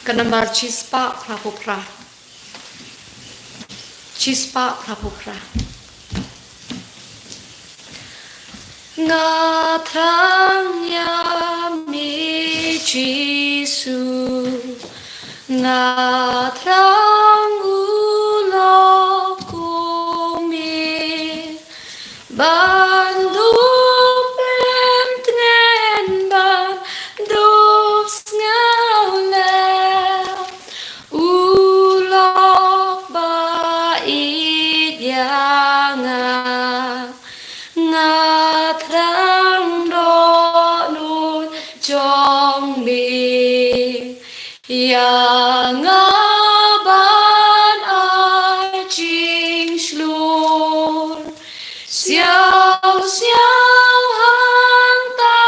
Kanamar chispa prapopra. Chispa prapopra. Nga thang yami Jisu. Nga thang ulok kumi. Bandu plem tnen ban dos ngaule. Ulok ba idyanga. Nga thang do nun chong mi. Yang ban ai ching slur. Xiao xiao hang ta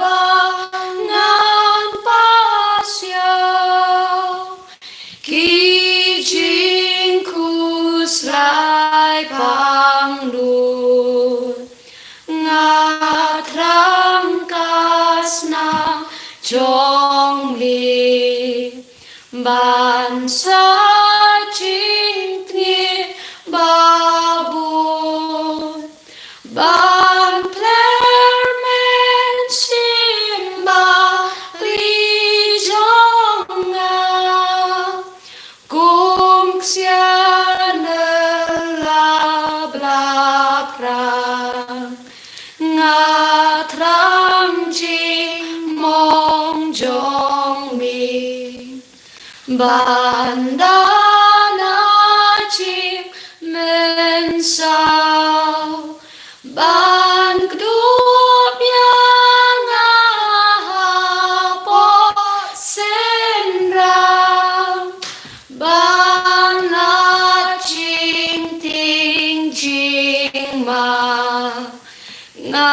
ba ngan pa xiao. Ki jing kus lai pang lur. Nga thang kas na chong li. Ban sa ching thi ba bun. Ban pler men simba li jong nga. Kung siya na la bla prang. Nga thang jing mong jong mi. Bandana chim men sao. Ban kdup yang po sen ram. Ban na ching ting jing ma. Nga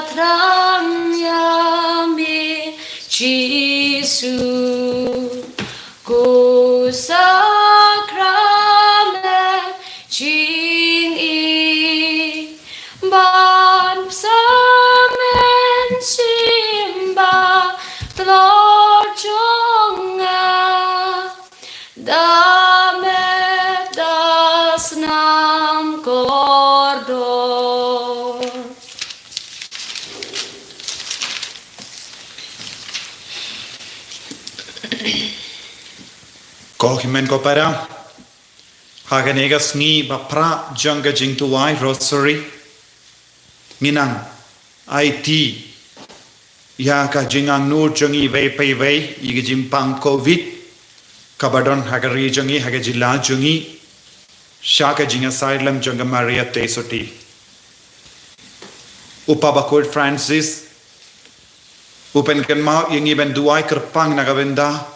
thang yami Jisu. Ku sakramen jing i. Ban samen simba tlor jonga. Damet das nam kordor. Ko himen ko para haganega sngi bapra janga jingtuai rosary minang IT ya ka jingang nur jangi vei pei vei igi jimpang covid kabadon hagari jangi hagajilla jangi shaka jinga asylum janga Maria Tesoti Upabakur Francis Upen kenma yangi ben duai kerpang nagavenda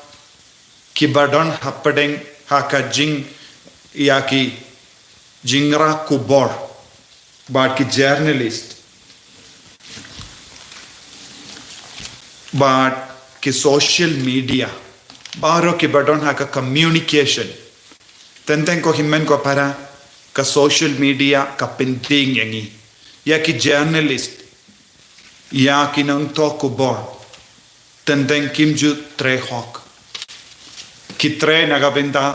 Kibadon hapadeng haka jing yaki jingra kubor but ki journalist but ki social media baro kibadon haka communication tenten ko himmen ko para ka social media ka penting yangi yaki journalist yaki nang to kubor tenten kimju tre hok Kitre nagabenda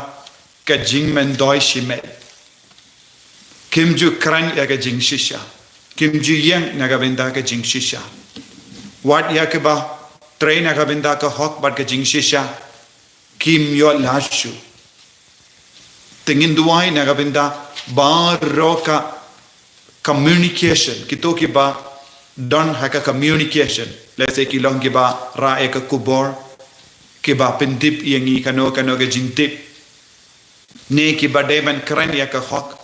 ka jing men doi shimet. Kimju kran ya ka jing shisha. Kimju yang nagabenda ka jing shisha. Wat ya ke ba tre nagabenda ka hok bat ka jing shisha. Kim yo lashu. Tingin duai nagabenda ba roka communication. Kito ki ba don haka communication. Let's say ki long ki ba ra eka kubor. Kiba pentip yangi kano ke jintip ne kiba deban keren ya ke hok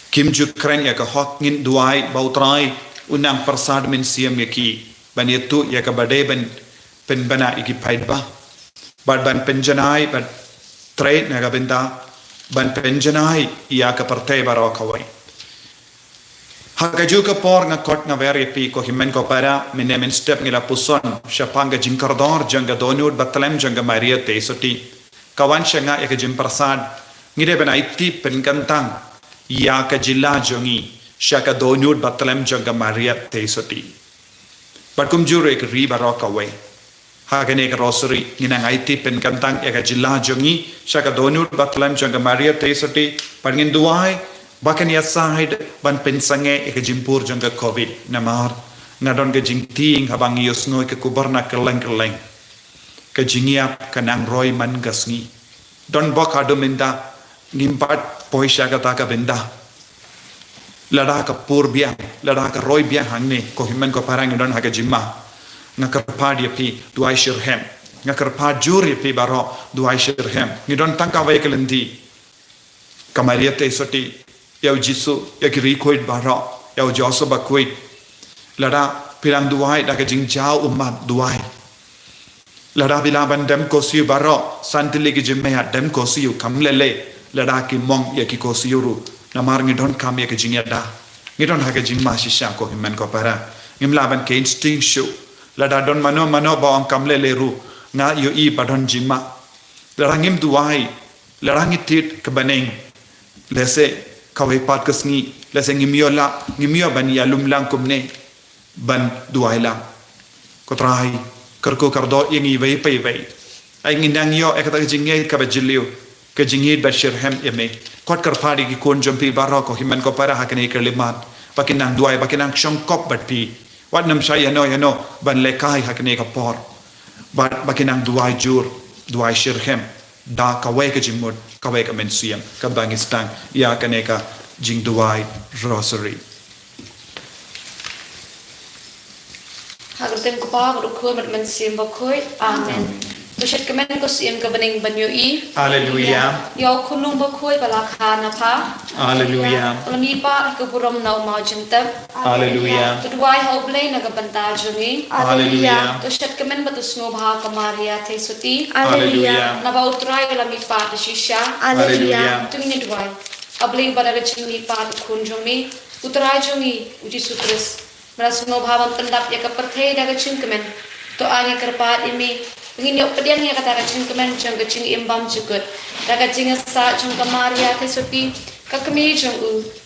kimju keren ya ke hok ngin duai bautrai unang persad min siam yaki ban yetu ya ke badeban pen bana iki paidba ban penjanai ban tre naga benda ban penjanai ya ke partai baro kawai Hagaju ka por nga kot nga veri pi ko himen ko para min step ngila puson shapanga jinkardor janga donut batlem janga Maria Tesoti kawan shanga ya ke jimprasad ngide ben aiti pen kantang ya ka jilla jongi shaka donut batlem janga Maria Tesoti But kum jure ek ri barok away Hakane ka rosary nginang IT pen kantang eka jilla jongi shaka donut batlam jonga Maria Tesoti pangin duai bakan ya side ban pensange eka jimpur jonga COVID namar ngadon ke jing ting habang yosno ke kubarna keleng ke jingiap kanang roy man gasngi don bok adominda ngimpat poisha ka taka benda lada ka pur biang lada ka roy biang hangne ko himen ko parang don haga jimma ngakarpad ya pi duai shirhem ngakarpad jur ya pi baro duai shirhem ni don tangka vai kelenti kamaria te soti yau jisu ya kiri koit baro yau joso ba koit lada pilang duai da ka jing jao umat duai lada bilang bandam kosiu baro santili ki jimme ya dem kosiu kamlele lada ki mong ya ki kosiu ru namar ngi don kam ya ki jing ya da ngi don ha ka jing ma shisha ko himen ko para ngimla ban ke instinct show lada don mano ba ang kamle leru nga yo I padon jima larangim duai larangitit kebaneng lese kawai pat kesngi lese ngimio ban ya lumlang kumne ban duai la kotrai kerko kardo ingi vei pei vei ai nginang yo ekata jinge kabajiliu ke jingid bashir hem yeme kot karpadi ki kon jompi baro ko himan ko para hakane kerlimat pakinang duai pakinang shongkop batpi wat nam shay yano ban lekai hakne ka por bat bakinang duai jur duai shirhem da kawe ka jimod kawe ka mensiam ka bangistang ya kaneka jing duai rosary Harutem ko pa berukui bermensim bakui. Amen. Tusyat kemen ko siem kebening banyui. Hallelujah. Yo kunung bakui balakha na pa. Hallelujah. Lami pa ke burom nau mau jentep. Hallelujah. Tuduai hoblay na kabanta jungi. Hallelujah. Tusyat kemen batusno bha kamaria te suti. Hallelujah. Na bautrai lami pa te shisha. Hallelujah. Tungin duai. Abling pada recungi pa kunjumi. Utrai jungi uji sutris. Merasno bhavam pendap ya keperthai daga cingkemen. To anya kerpat imi. Ingin yok pediang ya kata kacing kemen jang kacing imbam juga. Da kacing sa jang kamaria te sopi kakami jang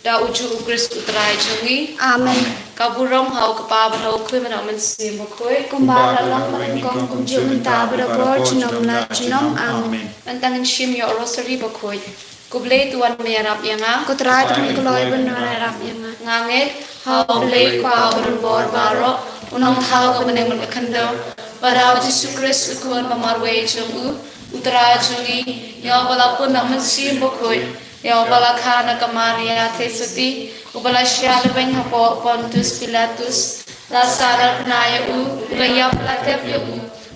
da uju ugris utrai jangi. Amen. Kaburam hau kepa berau kui mana men sim bakui. Kumbara lang merengkong kumju minta berabor cinom na cinom. Amen. Mentangin shim yo rosary bakui. Kublay tuan merap yanga. Kutrai temen keloy benar rap yang Nganget hau blay kwa berbor baro. Unang tau kemeneng merkendau. Barau Yesus Kristus kuan pamarway jungu utara jungi ya walaupun nak mensim bokoi ya balakana kamaria tesati ubala syal ben hapo Pontius Pilatus la sadar penaya ulaya pelatep ya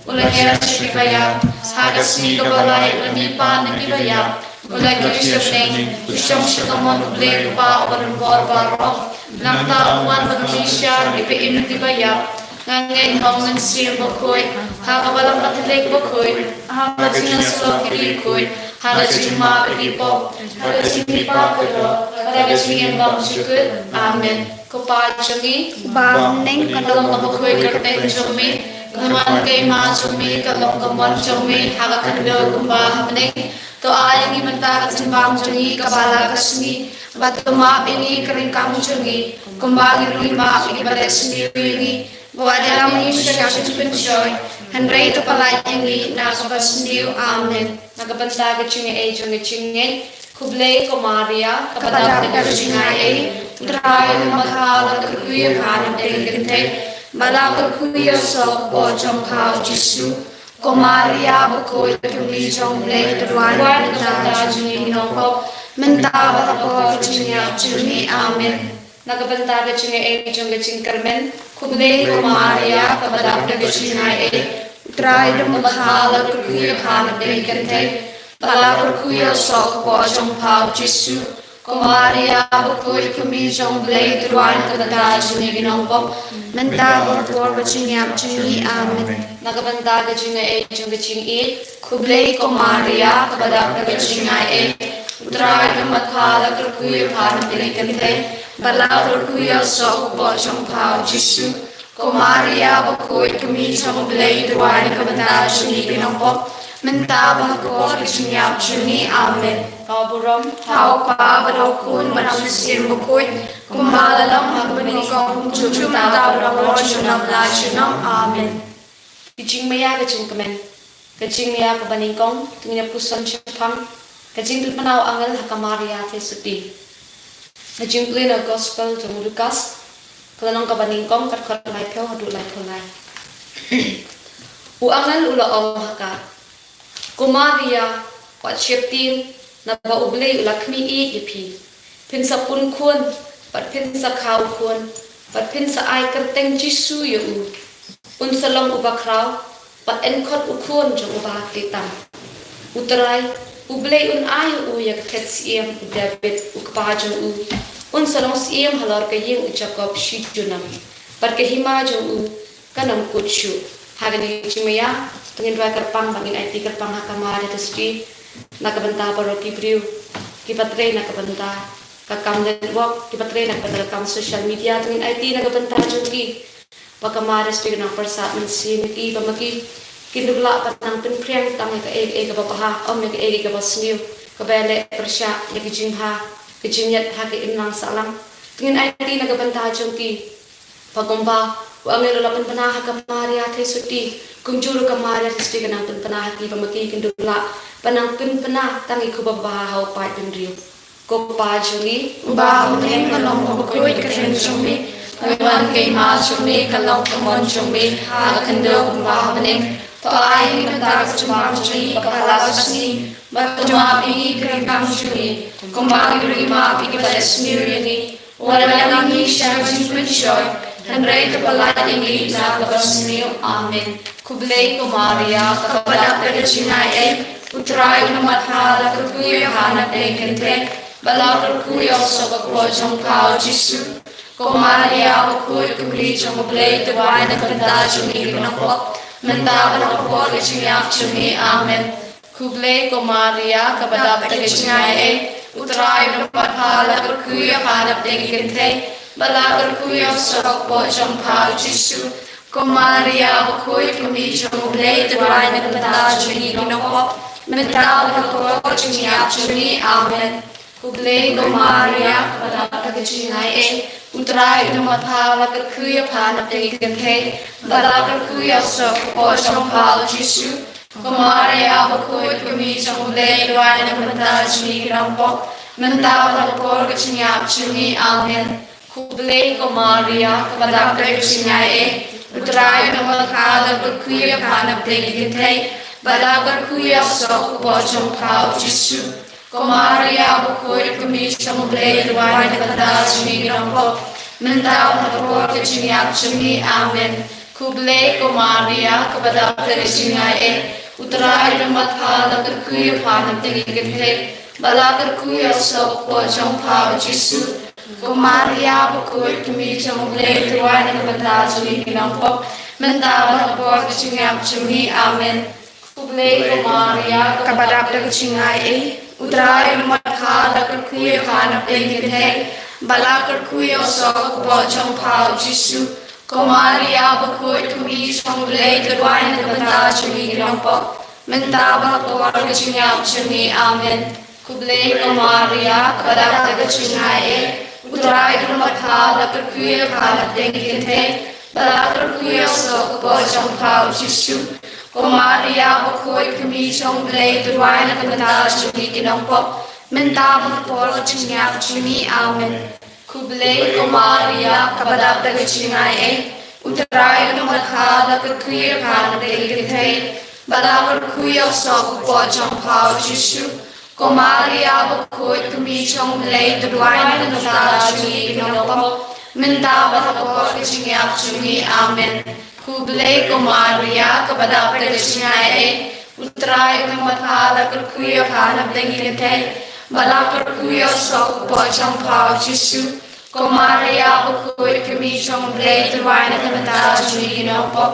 ulaya shibaya hagasmi kabalai lami pan kibaya ulaya kishneng usham shikamon ble pa orbor baro nakta uman Indonesia di PM dibaya ngangen hongan sim bokoi hakabalang patlek bokoi hakasinga slok kiri koi hakasima ripo hakasimipa kodo hakasimi embam sikut amen kopal changi bang neng kalong bokoi kertek jomi kaman kay ma jomi kalong kamon jomi hakakando kumba hamne to ayang imanta kasimbang jomi kabala kasmi batuma ini kering kamu jomi kumbang irima ibadat sendiri Wajah kami siapa juga joy. Henry itu pelajari nasabas new amen. Nagabanta kecingnya jungnya cingnya. Kublay komaria kepada kecingnya Try makala kerkuya kanan dengkente. Malah kerkuya sok bojong kau jisu. Komaria bukoi kami jonglay terwan kita jungi nongkop. Mentah bapa kecingnya jungi amen. Nagabanta kecingnya jungnya cingkermen. Kublay komaria kepada kecingnya Try makala kerkuya kanan dengkente. Malah kerkuya sok bojong kau jisu. Komaria bukoi kami jonglay terwan kita jungi nongkop. mentah bertuar bercingyap cingi amen. Nagabanta kecingnya jungnya cingi. Kublay komaria kepada kecingnya Try makala kerkuya kanan dengkente. Malah kerkuya sok bojong kau jisu. Komaria bukoi kami jonglay terwan kita jungi nongkop. Mentah bahkor kecingnya jungi amen. Kaburam Hau pa berokun menang mesin bukui. Kumbalalang magbeningkong cucu mentah berabor junam la junam amen. kijing maya kajing kemen kajing maya ke baningkong tungnya pusan chapang kajing tu panau angel hakamaria fesuti kajing plena gospel jong Lukas kelanong ke baningkong kat kot lai pyo hadu lai tholai u angel ula om haka kumaria wat sheptin na ba ublei lakmi i ipi pin sa pun khun pat pin sa khau khun pat pin sa ai kerteng jisu yu un salong ubakrau pat enkot ukhun jong uba titam utrai ublei un ai u yak thet siem david ukpa jong un salong siem halor ke yeng jacob shi junam pat ke hima jong kanam kuchu hagani chimaya tungin dua kerpang bangin IT kerpang hakamare tesri nakabenta paro kibriu kipatre nakabenta kakam network kipatre nakabenta kakam social media tungin IT nakabenta jungki pakamare sri na persat mensi miki pamaki kindula patang pinpriang tang ka e ka bapaha om ka e ka basniu ka bele persya ya kijingha kijingyat ha ke inang salang tungin IT nakabenta jungki pagomba wa amelo lapan panah kamari athe suti kunjuru kamari sesti kana pan panah ki pamaki kindula panang pin panah tangi ku baba hau pa pindriu ko pa juli ba hong kalong ko koi ka chen chumi kawan ke ma chumi kalong kamon chumi ha kando ba haning to ai ni ta chuma chumi pakala sni batuma pi kram chumi kumba ri ma pi ke balesni ni wala ni shajin pin shoy Henry kepala ini na kabasniu amin kublei kumaria kepada kedcinai putra umat hala kuya hana dekente bala kuya soba kojong kau jisu kumaria kuya kubli jong kublei tuai na kenta jumi binakok menta binakok keciap jumi amin kublei kumaria kepada kedcinai putra umat hala kuya hana dekente balagar kuya sorok po jong pao jisu kumaria bakui kami jong blay tuai na kanta juni kinoko menta bakuro juni ap juni amen kublay kumaria balagar kajinai utrai numat balagar kuya panap degi kante balagar kuya sorok po jong pao jisu kumaria bakui kami jong blay tuai na kanta juni kinoko menta bakuro juni ap juni amen kublei kumaria kepada kedcinai utrai nama kala berkuya panap degi balagar kuya sok bojong kau jisu kumaria berkuya kami samulai tuai kata jumi rampo mentau hapor kedcinai jumi amen kublei kumaria kepada kedcinai utrai nama kala berkuya panap degi balagar kuya sok bojong kau jisu kumaria bakui kami jong blay tuai na kanta jumi kinampo menta hapor kedcinai jumi amen kublei kumaria kepada kedcinai utrai umat hala kuya panap degi bala kuya sok bojong pao jisu kumaria bakui kami jong blay tuai na kanta jumi kinampo menta hapor kedcinai jumi amen kublei kumaria kepada kedcinai utrai umat hala kuya panap degi bala kuya sok bojong pao jisu kumaria bakui kami jong blay tuai na kanta jumi kinampo menta hapor kedcinai jumi amen kublei kumaria kepada kedcinai utrai umat hala kuya panap degi bala kuya sok bojong pao jisu kumaria bakui kami jong blay tuai na kanta jumi kinampo menta hapor kedcinai jumi amen kublei kumaria kepada kedcinai utrai umat hala kuya panap degi bala kuya sok bojong pao jisu kumaria bakui kami jong blay tuai na kanta jumi kinampo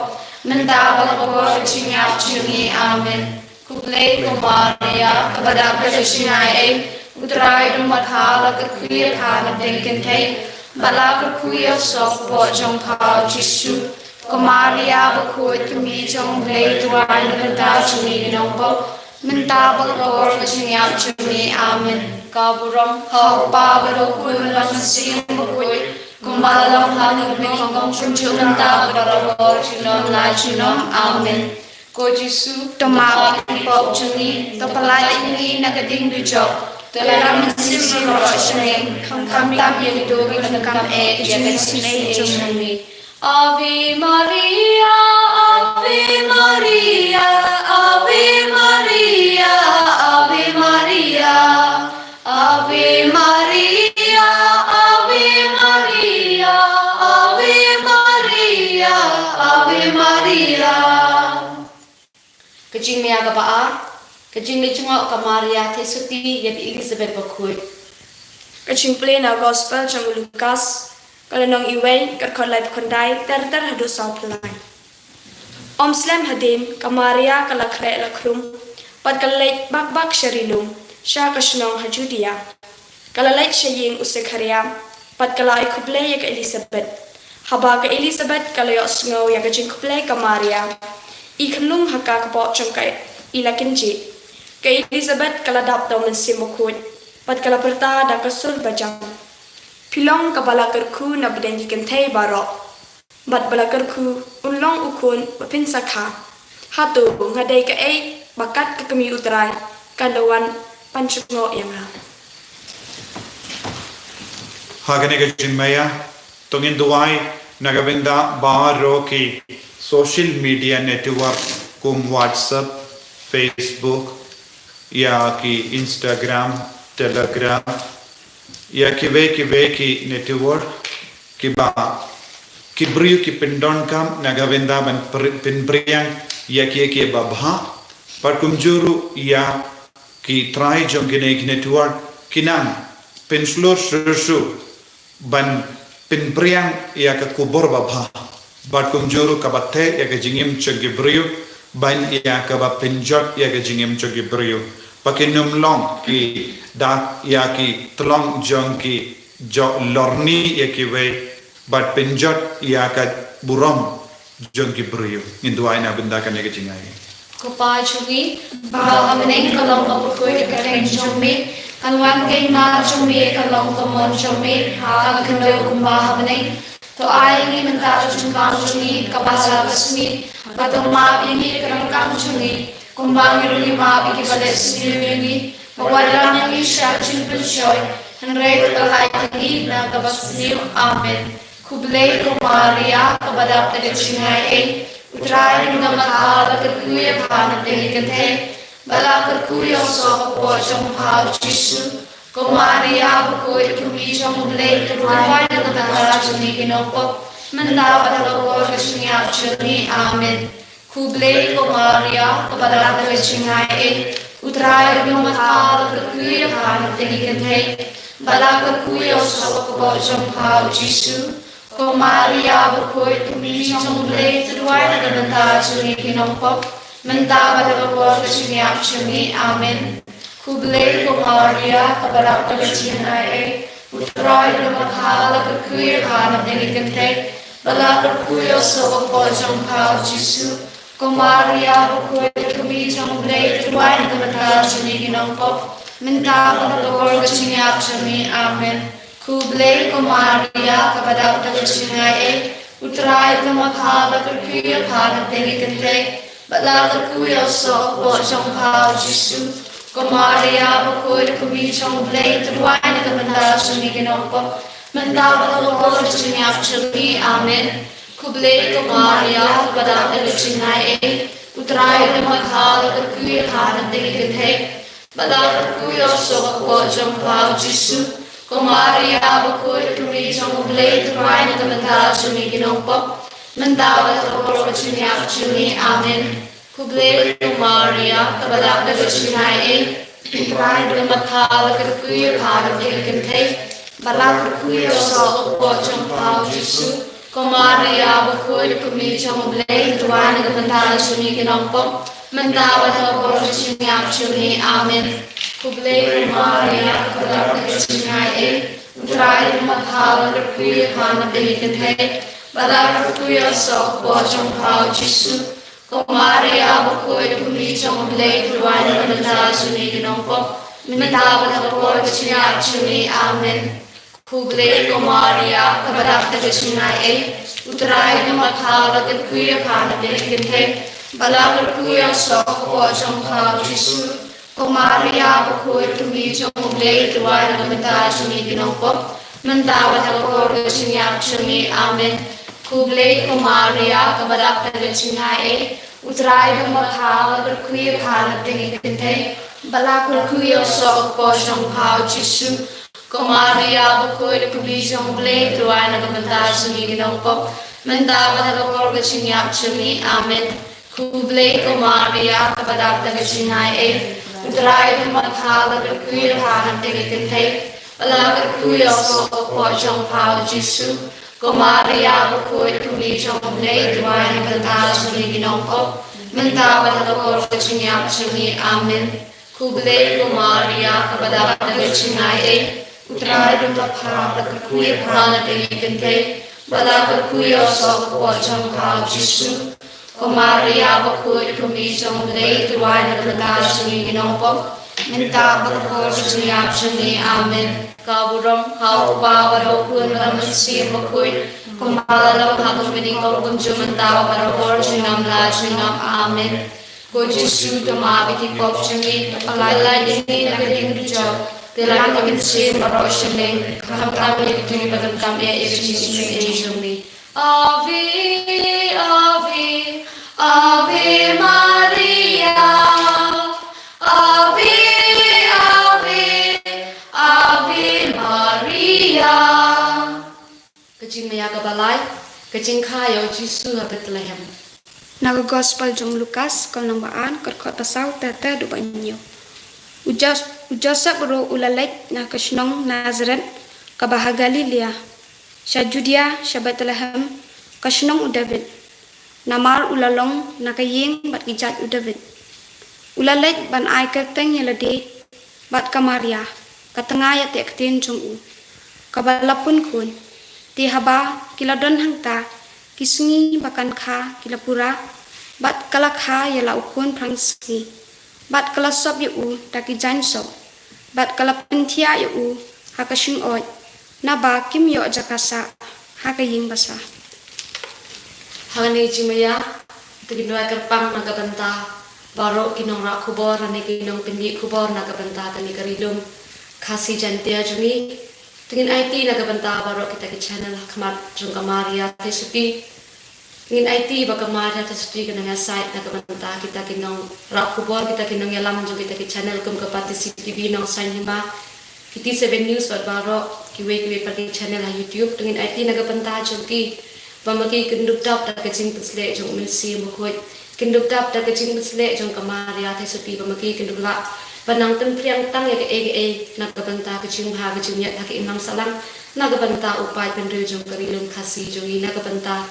menta hapor kedcinai jumi amen kublei kumaria kepada kedcinai utrai umat hala kuya panap degi bala kuya sok bojong pao jisu kumaria bakui kami jong blay tuai na kanta jumi kinampo menta hapor kedcinai jumi amen kaburam hau pa baro kuy lang sing bakui Kumbalang haning mekong kunjungan ta barabor chinom la chinom amen. Ko Jesu Tomawi po chuni to palai ini nagading dujok telah mensimsi rosheng kam tam yang dogi kam jaga sinai chuni. Ave Maria, Ave Maria, Ave Maria, Ave Maria, Ave Maria, Ave Maria, Ave Maria, Ave Maria. Kecing mea ka paa, kecing ni cungok ka Maria tesuti yabi Elizabeth bakui. Kaching play na gospel jang Lukas kalanong iway karkolay kondai ter hadu saw play. Om slam hadim ka Maria kalakre lakrum pad kalay bak sharilum sha kashnong hajudia. Kalalay shaying usekharia pad kalay kuplay ka Elizabeth. Haba ka Elizabeth kalayos ngaw ya kaching kuplay ka Maria. Ikanlung haka kapo chong kay ilakinji. Kay Elizabeth kaladap daw mensimukun. Pat kalaperta da kasul bajang. Pilong kabalakarku na badengi kentay barok. Bat balakarku unlong ukun mapinsaka. Hatu ngaday ka ay bakat kakami utray. Kalawan panchungo yang ha. Hagane ka Chinmaya, tungin duway nagabinda baro ki social media network kum WhatsApp, Facebook, या कि Instagram, Telegram, या कि वे की network कि बा कि ब्रियो की पिंडों काम नगाविंदा बन पिंब्रियांग या कि बाबा पर कुमजूरु या कि ट्राई जोंगिने की network किनांग पिंसलोर शुरू बन पिंब्रियांग या का kubur बाबा पर कुमजूरु कबत्ते या का जिंगिम चंगी Brio ban ya ka ba pinjot ya ka jingem chogi brio pakinum long ki da ya ki tlong jong ki jo lorni ya ki we bat pinjot ya ka burom jong ki brio indu aina benda ka ne ka jingai ko pa chugi ba amne kalong ko ko ka teng jome kalwan kai ma jome kalong ko mon jome ha kendo kumba amne to ai menta chungkang chungi kabasa kasmi batong mabini kerangkang chungi kumbang irungi mabi ki palesini yungi mawalang yang isya chunpun shoy henrei kalai tangi na kabasni amen kublay ko Maria kabadap na kachingai ay utray ng namatala kerkuya panat ng ikante bala kerkuya so po siyang pao Jesu ko Maria bukoy kumijang ublay kerway na namatala chungi kinopop mendapat ako kachingai chungi amen kublay ko Maria kabadap na kachingai utray ng namatala kerkuya panat ng ikante bala kerkuya so po siyang pao Jesu ko Maria bukoy kumijang ublay kerway na namatala chungi kinopop mendapat ako kachingai chungi amen kublay ko Maria kabalak na kachinay utray na maghala kerkuya panat ng ikante bala kerkuya so po siyang pao Jesu ko Maria bukoy kumijang ublay kerway na namatala chungi kinopop mendapat ako kachingai chungi amen kublay ko Maria kabalak na kachinay utray na maghala kerkuya panat ng ikante bala kerkuya so po siyang pao Jesu ko Maria bukoy kumijang ublay kerway na namatala chungi kinopop mendapat ako kachingai chungi amen kublay ko Maria kabalak na kachinay utray na maghala kerkuya panat ng ikante bala kerkuya so po siyang pao Jesu ko Maria bukoy kumijang ublay kerway na namatala chungi kinopop mendapat ako kachingai chungi amen kublay ko Maria kabalak na kachinay utray na maghala kerkuya panat ng ikante bala kerkuya so po siyang pao Jesu ko Maria bukoy kumijang ublay kerway na namatala chungi kinopop mendapat ako kachingai chungi amen kublay ko Maria kabalak na kachinay utray na maghala kerkuya panat ng ikante bala kerkuya so po siyang pao Jesu ko Maria bukoy kumijang ublay kerway na namatala chungi kinopop mendapat ako kachingai chungi amen Kuble Komaria, Kabadak the Vishinai, Utrai Matala, the Kuya Pana, the Kinte, Balaka Kuya Sok, Wajong How Jisu, Komaria, Bakur to be Jong Blade, the wine of Mentage, Nidinopo, Mandawa Hakor, Chinyap Chumi, Amen. Kuble Komaria, Kabadak the Vishinai, Utrai Matala, the Kuya Pana, the Kinte, Balaka Kuya Sok, Wajong How Jisu. Komaria bakoi kubijong blade ruai na kamantash ni ginongpop mandawa na bakor gachinyap chumi amen kuble komaria kabadak na gachinai utrai na mathala kuya hanan tegi kintay balak kuya so pojong pao jisu komaria bakoi kubijong blade ruai na kamantash ni ginongpop mandawa na bakor gachinyap chumi amen kuble komaria kabadak na gachinai Utrai dumla phara kuya prana tegi kinte balaka kuya sok wajong kao jisu komaria bakui kumi jong lei tuai na katash ni ginongpok minta bakor jiap shani amen kaburam hau bawaro kun ramansi bakui komala hagus mini korgun jumanta bakor jinam la jinam amen ko jisu tama biti pop shani alai ni na geding jo Telah kami sih merosot kami kami pada kami ini Ave Ave Ave Maria Ave Ave Ave Maria Kecing maya kebalai kecing kayo Yesus Bethlehem. Naga Gospel jong Lukas kal nambaan kerkot pasau tete dubanyo. Ujasa bro ulalek na kashnong Nazareth kabah Galilea sya Judea sya Bethlehem kashnong David namar ulalong na kaying bat gijat David ulalek ban ai kerteng yelade bat kamaria katengah ya tektin jong u kabalapun kun ti haba kiladon hangta kisngi bakan kha kilapura bat kalakha yala ukun prangsni bat kala sob yu taki jan sob bat kala pentia yu hakashing oi na ba kim yo jakasa hakaying basa hangani chimaya tiginwa kerpang nagabanta baro kinong ra kubor ani kinong pindi kubor nagabanta kani karilum khasi jantia jumi tingin IT nagabanta baro kita ki channel khamat jung kamaria tesupi Ngin IT bagaimana tersebut kena site nak kebanta kita kinong rak kubor kita kinong yalam juga kita ki channel kum kepati CCTV nong sign hima kita 7 news baro kiwe pati channel ha YouTube dengan IT nak kebanta jongki pamaki kenduk dap tak kecing pesle jong mensi mukoi kenduk dap tak kecing pesle jong kamaria tersebut pamaki kenduk la panang ten priang tang ya ke nak kebanta kecing ha kecing ya ki imam salam nak kebanta upai pendu jong karilum kasih jong nak kebanta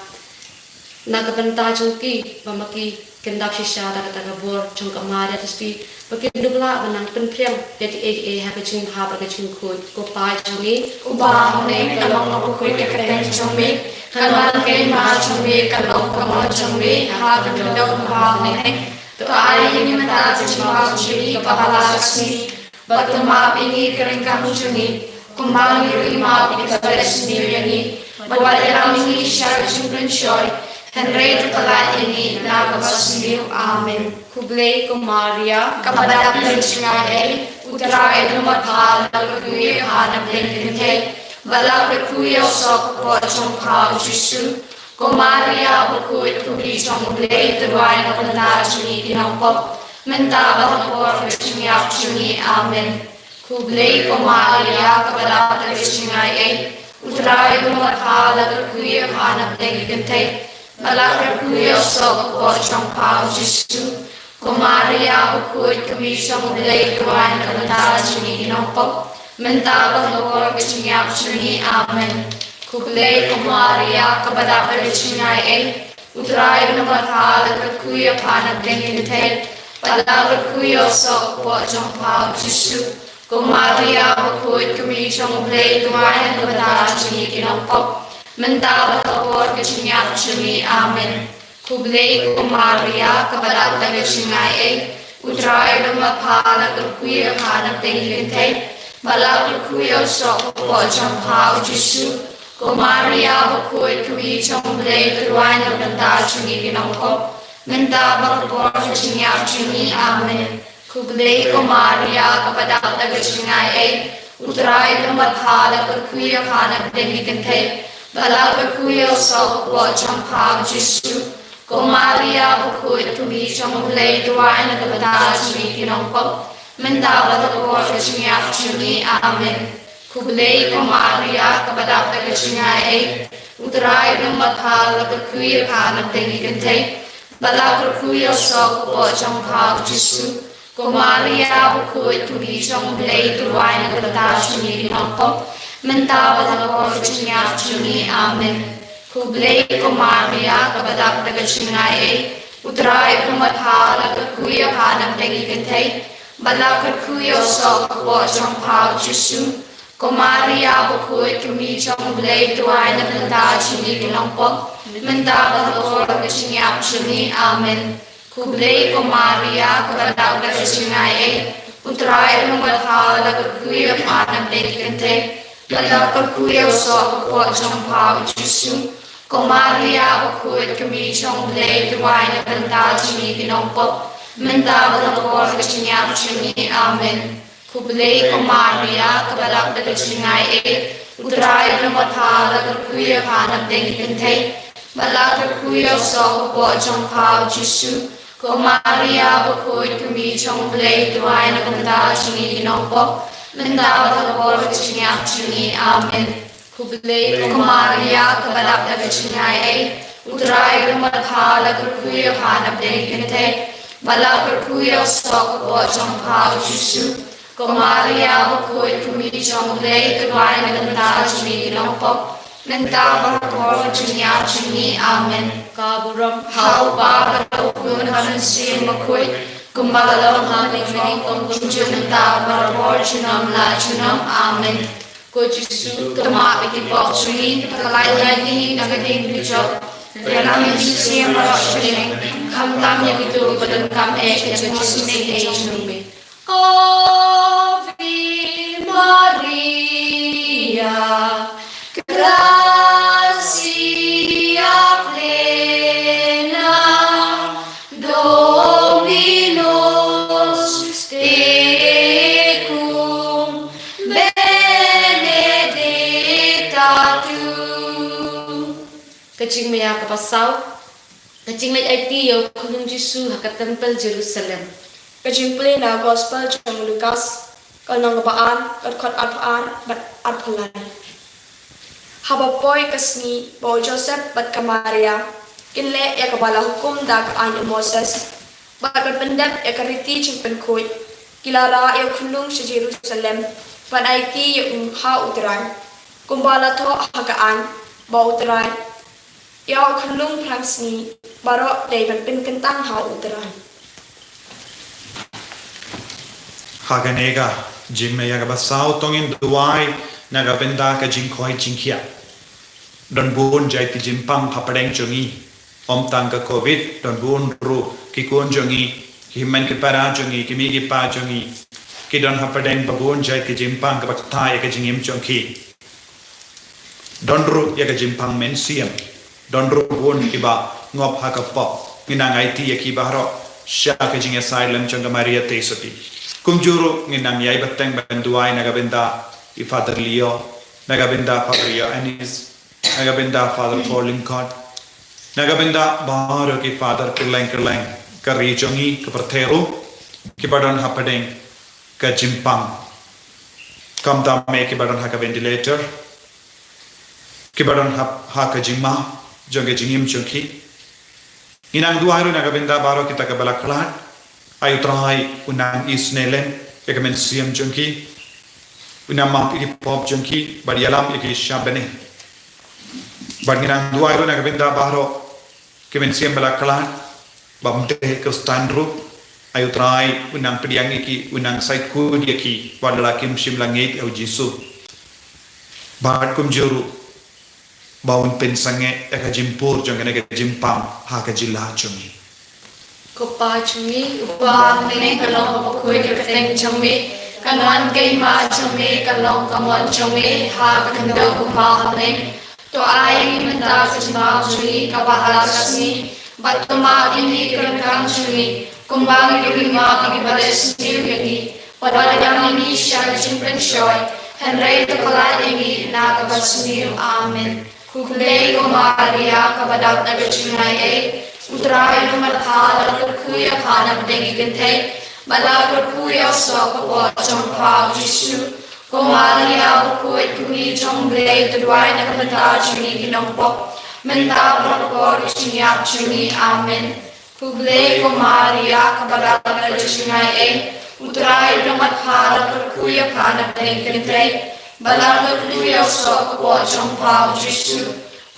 Nakabanta jongki pamaki kendap shisha kata kabur jong kamaria tersebut pakai dubla benang penpriang jadi habis ha pakai kuit ko pai jongi ubah ne kalong aku kuit keten jongi kalan ke ma jongi kalong kamo jongi ha kendok ubah ne to ai ini mata jima jongi kapala sini batu maaf ini kering kamu jongi kumbang iri maaf ini kabelas ni buat yang ini syar jumpen shoy Henry telah ini nagabasniu amen. Kuble Komaria Kabadak Lenchingay Utray Dumatal Nagagui Hanap Lengkintay Balak Rekuyo Sok Pochong Pao Jisu Komaria Bakuit Kubijong Blade Tuway Nakanaj ni Kinangpop Mentabal Hapor Rechingyak Chungi amen. Kuble Komaria Kabadak Lenchingay Utray Dumatal Nagagui Hanap Lengkintay Balak kuya sok pochong pao Jisu Komaria bakui kamisong blay tuwan kamantal chuni ginongpok mentabal hapor kachingyap chuni amen. Kublay Komaria kabadak kachingyay utray namatala kakuya panag lengintay balak kuya sok pochong pao Jisu Komaria bakui kamisong blay tuwan kamantal chuni ginongpok Mentabal hapor kachingyap chuni amen. Kublay Komaria kabadak kachingyay utray dumapala kakuya hanap lengintay balak kuyo sok po trong hao Giêsu ko Maria ba kuy kami trong blay turuan ng nanda chungi ginong ko nanda ba ko chinyap chungi amen ko blay ko Maria kapadak daga chingay ay utray ng mathala ko kuya kanag dengi kantay balak kuyo sok po trong hao Giêsu ko Maria ba kuy kami trong blay turuan ng nanda chungi ginong ko nanda ba ko chinyap chungi amen Kublay ko Maria kapadak daga chingay ay utray ng mathala ko kuya kanag dengi kantay balak kuya sok po trong hao Giêsu ko Maria ba kuy kami trong blay turuan ng nanda chungi ginong ko nanda ba ko chinyap chungi amen Kublay ko Maria kapadak daga chingay ay utray ng mathala ko kuya kanag dengi kantay balak kuya sok po trong hao Giêsu ko Maria ba kuy kami trong blay turuan ng nanda chungi ginong ko nanda ba ko chinyap chungi amen Kublay ko Maria kapadak daga chingay ay utray ng mathala ko kuya kanag dengi kantay balak kuya sok po trong hao Giêsu ko Maria ba kuy kami trong blay turuan ng nanda chungi ginong ko nanda ba ko chinyap chungi amen Kublay ko Maria kapadak daga chingay ay utray ng mathala ko kuya kanag dengi kantay balak kuya sok po trong hao Giêsu ko Maria ba kuy kami trong blay turuan ng nanda chungi ginong ko nanda ba ko chinyap chungi amen Kublay ko Maria kapadak daga chingay ay utray ng mathala ko kuya kanag dengi kantay balak kuya sok po trong hao Giêsu ko Maria ba kuy kami trong blay turuan ng nanda chungi ginong ko nanda ba ko chinyap chungi amen Kaburam hao ba ka kun hanan sin makuy kumbagalaw haning ning tong chun nanda ba ko chunam la chunam amen ko Giêsu tama iti po chungi kakalay ni nagading bijo Ranam siya mara chungi kamtam ya gitu badan kam chungi sinay chungi Ave Maria, gracia plena, Dominus tecum, benedicta tu. Kaching maya kapasaw kaching may itiyo kunung Giêsu hakat tempel Jerusalem Kajing plena gospel trong Lukas kanang baan kat alpaan bat alpalay Habapoy kasni bo Joseph bat Maria kinle ya kabala hukum da kaan Moses bat pendep ya kariti ching penkoy kilara ya kunung sa Jerusalem pan IT ya ha utray kumbala to hagaan ba utray ya kunung pransni baro day ban pinkentang ha utray Haganega jing me yaga basau tongin duai naga benda ka jing khoi jing khia don bun jai ti jim pam phapadeng chungi om tang ka covid don bun ru ki kon chungi ki man ki para chungi ki mi ki pa chungi ki don phapadeng babun jai ti jim pam ka thai ka jing im chungki don ru yaga jim pam men siam don ru bun ki ba ngop ha ka po ngina ngai ti ya ki ba ro sha ka jing asylum chunga Maria te soti Kunjuru nginang yai bateng banduai nagabenda I Father Leo, nagabenda Father Leo Anis, nagabenda Father Paul Lincoln, nagabenda baharo ki Father Kirleng ka Rijongi ka Perteru, ki badon hapadeng ka Jimpang, kam dame ki badon ha ka ventilator, ki badon ha ka Jimma, jonge jingim chunki, inang duai nagabenda baro kita ka balaklat. Ayo try unang isnelen ekamen siam junki unang map hip hop junki badialam iki shabane badinang dua iro nagabenda bahro kemen siam balaklan bamte ke standru ayo try unang pediang iki unang site ku diaki wadala kim sim langit au Giêsu bad kum juru baun pensange eka jimpur jongene ke jimpam ha ka jila jungi ko pa chungi Upa neng kalong pakuy ka kateng chami kan wan kai ma chong me kan long ka mon chong me ha kan do ku ma ha ne to ai min ta chi ma chuni ka ba ha sni bat to ma ini kan kan chuni kumbang ki ma ki ba des ni ni pada yang ini syar chin shoy henry to kala ini na ka ba sni amen kublei ko maria ka ba da na chinai e utrai no ma tha la ku ya khana dengi gente bala ko ku ya so ko chong pa jisu ko maria ko ku ni chong blei to dwai na ka ta chini ki nong pop men ta ko chini ap chini amen kublei ko maria ka ba da na chinai e utrai no ma tha la ku ya khana dengi gente bala ko ku ya so ko chong pa jisu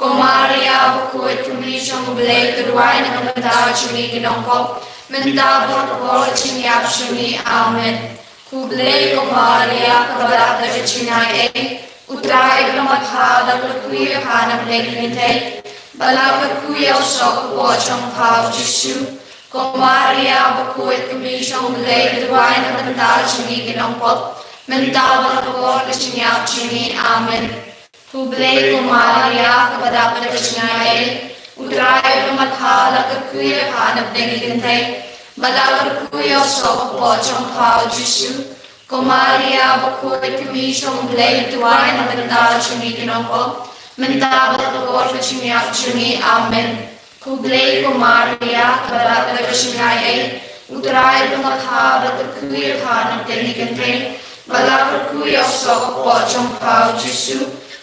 ko maria ko ku ni chong blei to dwai na ka ta chini ki nong pop men ta ko chini ap chini amen kublei ko maria ka ba da na chinai e utrai no ma tha la ku ya khana dengi gente bala ko ku ya so ko chong pa jisu ko maria ko ni chong blei to dwai na ka ta chini ki nong pop men ta ko chini ap chini amen kublei ko maria ka ba da na chinai e utrai no ma tha la ku ya khana dengi gente bala ko ya so ko chong pa jisu ko maria ko ni chong blei to dwai na ka ta chini ki nong pop men ta ko chini ap chini amen kublei ko maria ka ba da na chinai e utrai no ma tha la ku ya khana dengi gente bala ko ya so ko chong pa jisu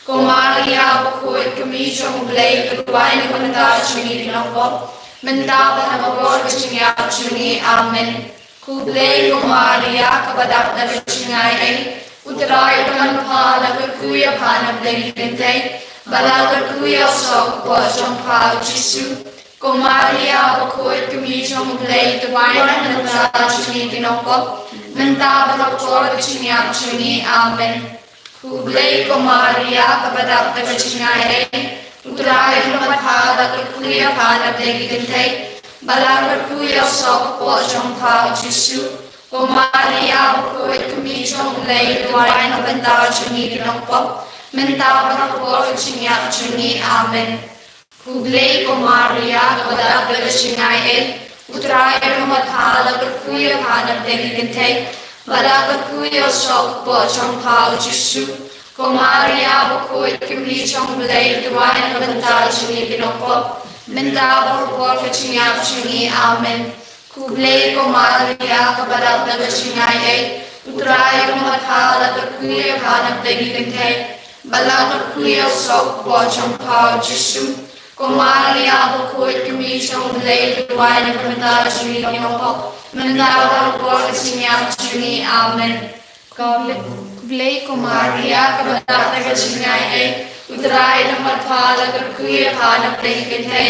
ko maria ko ni chong blei to dwai na ka ta chini ki nong pop men ta ko chini ap chini amen kublei ko maria ka ba da na chinai e utrai no ma tha la ku ya khana dengi gente bala ko ya so ko chong pa jisu ko maria ko ni chong blei to dwai na ka ta chini ki nong pop men ta ko chini ap chini amen kublei ko maria ka ba da na chinai e utrai no ma tha la ku ya khana dengi gente bala ko ya so ko chong pa jisu ko maria ko ni chong blei to dwai na ka ta chini ki nong pop men ta ko chini ap chini amen kublei ko maria ka ba da na chinai e utrai no ma tha la ku ya khana dengi gente bala ko ya so ko chong pa jisu ko maria ko ni chong blei to dwai na ka ta chini ki nong pop men ta ko chini ap chini amen kublei ko maria ka ba da na chinai e utrai no ma tha la ku ya khana dengi gente bala ko ya so ko chong pa jisu ko maria ko ni chong blei to dwai na ka ta chini ki nong pop men ta ko chini ap chini amen kublei ko maria ka ba da na chinai e utrai no ma tha la ku ya khana dengi gente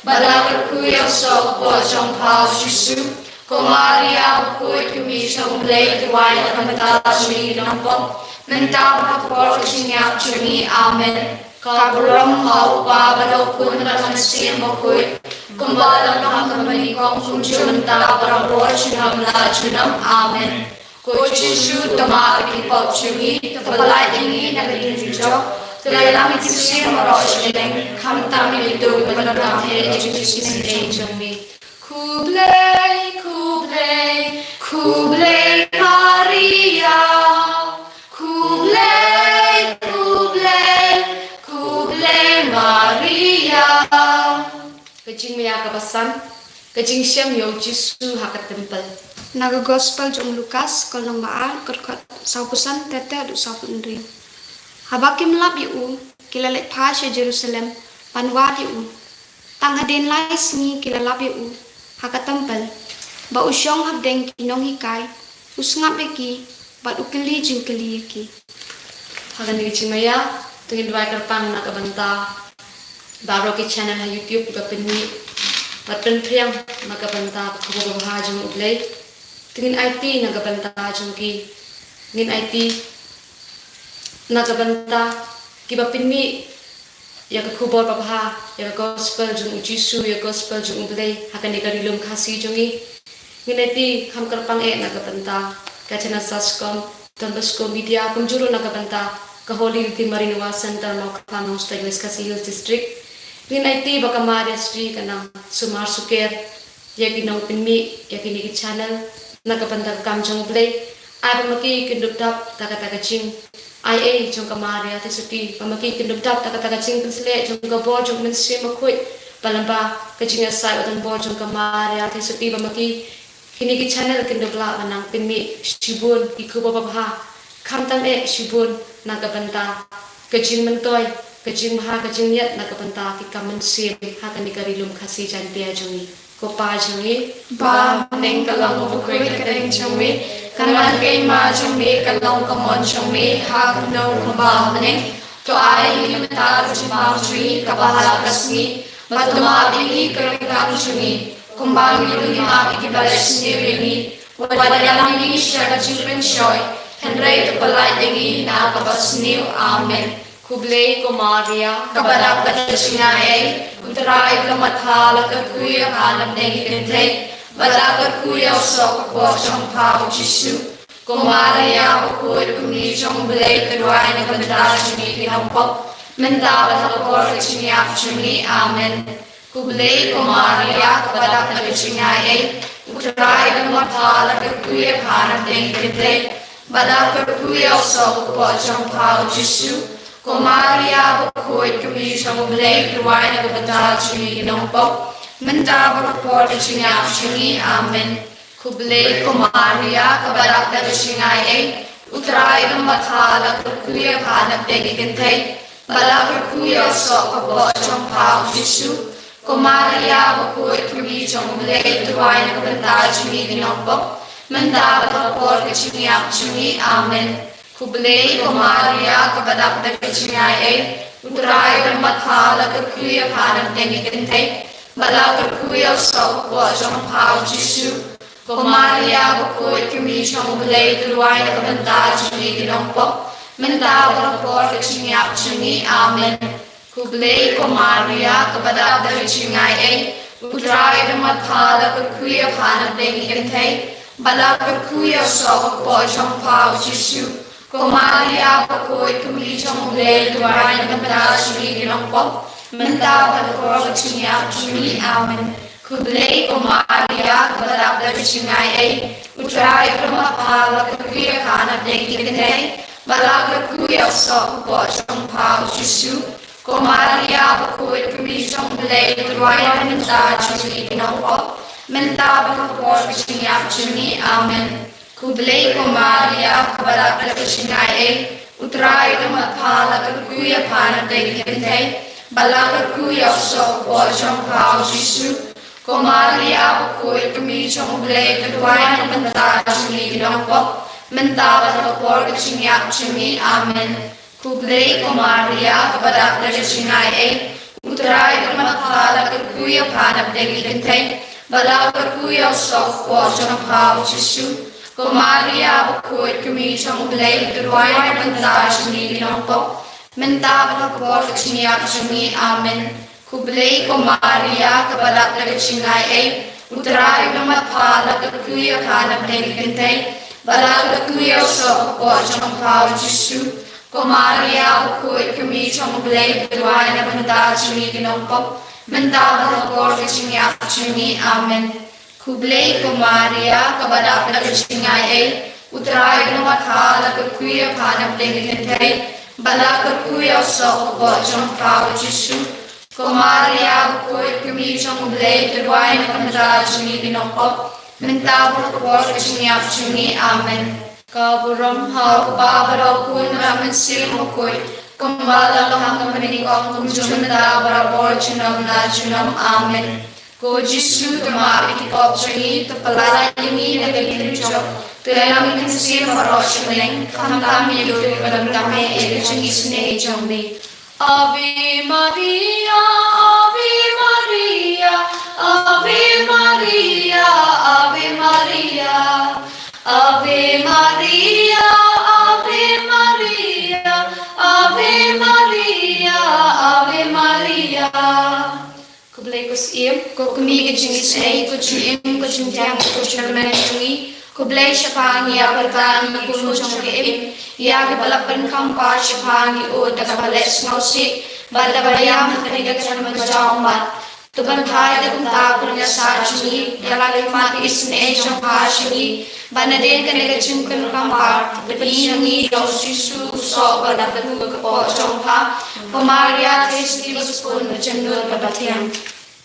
bala ko ya so ko chong pa jisu ko maria ko ni chong blei to dwai na ka ta chini ki nong pop men ta ko chini ap chini amen kabram mau pa balo kun na sim mo ko kumbala no kamani kong kun chunta para ko chinam la chinam amen ko jisu tama ki pop chuni to palai ini na din jo to la lam ki sim ro chinen kham ta mi do bana ta he jisu sin angel me kublei kublei kublei maria kublei kublei kublei maria kajing maya kabasan kajing syam yo jisu hakat temple naga gospel jong lukas kolong baal korkot saupusan tete adu saupundri habakim lab yu kilale phashe jerusalem panwad yu tang haden lai sni kilalab yu hakat temple ba usyong habdeng kinong hikai usngap eki ba ukili jingkeli eki hagan ni chimaya tungin dua kerpang nak banta baro ke channel ha youtube ba penni batun priang maka banta ko ha jung utlei tungin it naga banta jung ki ngin it naga banta ki ba penni ya ka khubor ba ha ya gospel jung jisu ya gospel jung utlei hakan ni karilum khasi jungi ngin it kham kerpang e naga banta ka channel subscribe Tambasco media kumjuru nakabanta ka Holy Trinity Marinua Center no Kanos Taglis Hills District. Rinaiti baka Maria Street kanang Sumar Suker yakinang pinmi yakini channel nakabanta kamjong play ay pamaki kinduptap takatagaching IA jong Maria tisuti pamaki kinduptap takatagaching pinsle jong gabor jong ministry makuit palamba kaching asai utan bor jong Maria tisuti pamaki kini channel kindupla kanang pinmi shibun ikuba babha kamtam shibun nakabanta kaching mentoy kaching maha kaching yat nakabanta kikaman sim hakani karilum khasi jantia jongi ko pa jongi ba neng kalang bukoi kadeng chongmi kanan kay ma chongmi kalong kamon chongmi ha kano ba neng to ay yimata chimang chui kabahala kasmi matuma bingi karikam chungi kumbang yungi ma ikibalas ni wadalang ni shara children shoy henry to palai dengi na kabas new amen Kublai ko Maria kabarak singai utrai lamathala kuya hanam dengi kente balakar kuya sok po chong pao jisu ko Maria ko kuni chong blay tuai na kanda chini kinampok mendaba na por chinyap chuni amen Kublai ko Maria kabarak singai utrai lamathala kuya hanam dengi kente balakar kuya sok po chong pao jisu ko Maria bakoi kami chong blay tuai na kanda chini kinampok mendaba por chinyap chuni amen Kublai ko Maria kabarak singai utrai lamathala kuya hanam dengi kente balakar kuya sok po chong pao jisu ko Maria bakoi kami chong blay tuai na kanda chini kinampok mendaba por chinyap chuni amen Kublai ko Maria kabadak singai utrai lamathala kuya hanam dengi kente balakar kuya sok po chong pao jisu ko Maria bakoi kami chong blay tuai na kanda chini kinampok mendaba por chinyap chuni amen Kublai ko Maria kabadak singai utrai lamathala kuya hanam dengi kente balakar kuya sok po chong pao jisu ko Maria bakoi kami chong blay tuai na kanda chini kinampok mendaba por chinyap chuni amen Kublai ko Maria kabadak singai utrai lamathala kuya hanam dengi kente balakar kuya sok po chong pao jisu ko Maria bakoi kami chong blay tuai na kanda chini kinampok mendaba por chinyap chuni amen Kublai ko Maria kabadak singai utrai lamathala kuya hanam dengi kente balakar kuya sok po chong pao jisu ko Maria bakoi kami chong blay tuai na kanda chini kinampok mendaba por chinyap chuni amen Kublai ko Maria kabadak singai utrai lamathala kuya hanam dengi kente balakar kuya sok po chong pao jisu ko Maria bakoi kami chong blay tuai na kanda chini kinampok mendaba por chinyap chuni amen Kublai ko Maria kabadak singai utrai lamathala kuya hanam dengi kente balakar kuya sok po chong pao jisu ko Maria bakoi kami chong blay tuai na kanda chini kinampok mendaba por chinyap chuni amen Kublai ko Maria kabadak singai utrai lamathala kuya hanam dengi kente balakar kuya sok po chong pao jisu ko Maria bakoi kami chong blay tuai na kanda chini kinampok mendaba por chinyap chuni amen Kaburam hau babaro kun ramen silmukoi kumbala lohang menikong kumjum mendaba por chinam na chinam amen Ko Jisu tama ikikop changi to palala yungi na galinjo to elang kinsi marosh meneng kamtam yudo kadam kame changi sne jombi Ave Maria Ave Maria Ave Maria Ave Maria Ave Maria Ave Maria Ave Maria Ave Maria Kublai ko siem ko kumi ke jingis ko chim ko chimjam ko chimman chungi Kublai shapangi apertan kuno jong ke im ya ke balapan kampa shapangi o daga bales ngausi bala bayam kaniga chan majau mat tuban thai de kunta kunya sajuni yala ke mat isne jong hashuni banaden kaniga chimkan kampa bini do sisu so bala batu ke po jong ha Kamaria testi baspun jannur babathiam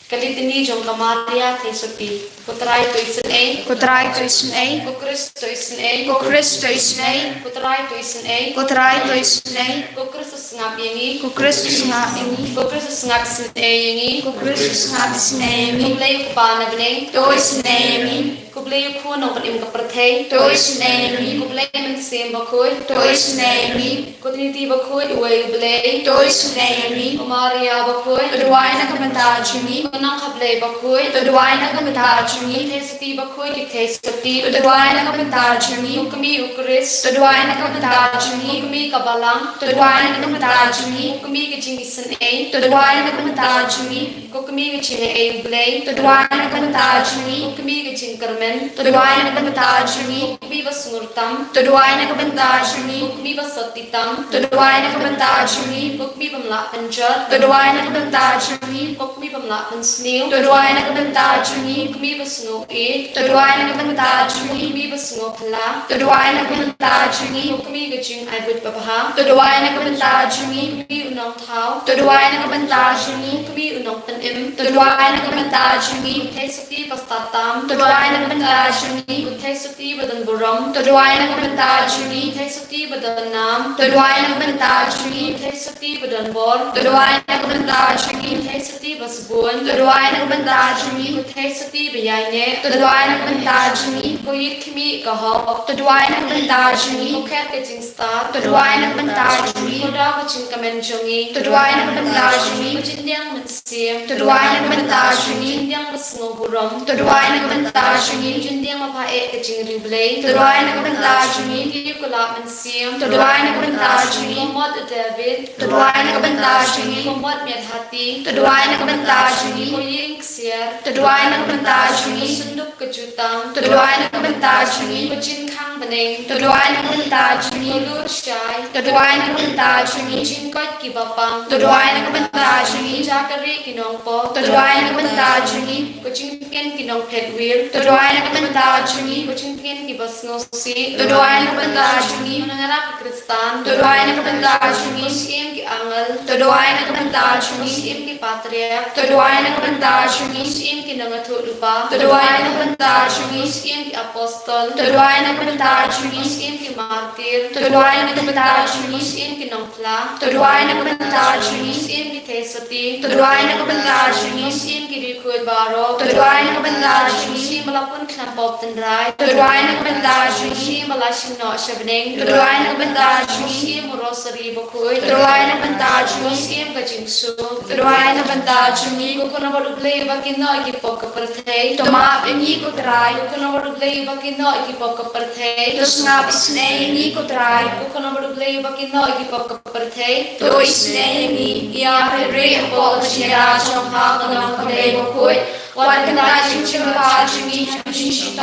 Kalitini jong Kamaria testi Putrai to isen A Kutrai to isen A Kukris to isen A Kukris to isen A Putrai to isen A Kutrai to isen A Kukris sngap yangi Kukris nga ini Kukris sngap sin A yangi Kukris nga isen A mi Kublay kupana bne to isen A mi Kublay kuno pan im kaprathe to isen A mi Kublay men sem bakoy to isen A mi Kutniti bakoy uwe ublay to isen A mi Kamaria bakoy Tuduay na kamantajumi Kunang kablay bakoy Tuduay na kamantajumi Tesati bakoy ki tesati Tuduay na kamantajumi Ukmi ukris Tuduay na kamantajumi Ukmi kabalang Tuduay na kamantajumi Ukmi ki jingisan A Tuduay na kamantajumi Ukmi ki jing A ublay Tuduay na kamantajumi Ukmi ki jing karmen Tuduay na kamantajumi Ukmi basngurtam Tuduay na kamantajumi Ukmi basatitam Tuduay na kamantajumi Ukmi bamla panjat Tuduay na kamantajumi Ukmi bamla pansnew Tuduay na kamantajumi Ukmi basno A Tuduay na kamantajumi Ukmi basno phala Tuduay na kamantajumi Ukmi ki jing aibut babaha Tuduay na kamantajumi Ukmi unong thao Tuduay na kamantajumi Ukmi unong panim Tuduay na kamantajumi Tesati bastatam Tuduay na kamantajumi Tesati badan buram Tuduay na kamantajumi Tesati badan nam Tuduay na kamantajumi Tesati badan bor Tuduay na kamantajumi Tesati basbun Tuduay na kamantajumi Tesati bayayne Tuduay na kamantajumi Koyit kimi kaho Tuduay na kamantajumi Ukhet ke jing star Tuduay na kamantajumi Koda ko jing kamen jongi Tuduay na kamantajumi Kujinyang mansiem Tuduay na kamantajumi Kujinyang masngo buram Tuduay na kamantajumi Kujinyang mapae ke jing riblay Tuduay na kamantajumi Hindi ko la mansiem Tuduay na kamantajumi Komod David Tuduay na kamantajumi Komod Medhati Tuduay na kamantajumi Koying sier Tuduay na kamantajumi Sunduk kejutang Tuduay na kamantajumi Kujin kang beneng Tuduay na kamantajumi Kulur syai Tuduay na kamantajumi Kujin kot kibapang Tuduay na kamantajumi Jakari kinongpo Tuduay na kamantajumi Kujin ken kinong petwir Tuduay na kamantajumi Kujin ken kibasnosi Tuduay na kamantajumi Mengarap Kristan Tuduay na kamantajumi Muslim ki angal Tuduay na kamantajumi Muslim ki patria Tuduay na kamantajumi Muslim ki nangathu lupa Tuduay na kamantajumi Muslim ki apostol Tuduay na kamantajumi Muslim ki martir Tuduay na kamantajumi Muslim ki nongpla Tuduay na kamantajumi Muslim ki tesati Tuduay na kamantajumi Muslim ki rikhoy baro Tuduay na kamantajumi Muslim malapun klampop tendrai Tuduay na kamantajumi Muslim malashin no shabneng Tuduay na kamantajumi Muslim rosary bakhoy Tuduay na kamantajumi Muslim ka jingsu Tuduay na kamantajumi Kukuna baruglay bakino ikipok kaparthay Tumap ini ko try Kukuna baruglay bakino ikipok kaparthay Tus nga isne ini ko try Kukuna baruglay bakino ikipok kaparthay To isne ini iya re po siya chong ha ko ng kamay ko koy Wat kanta ching pa ching ching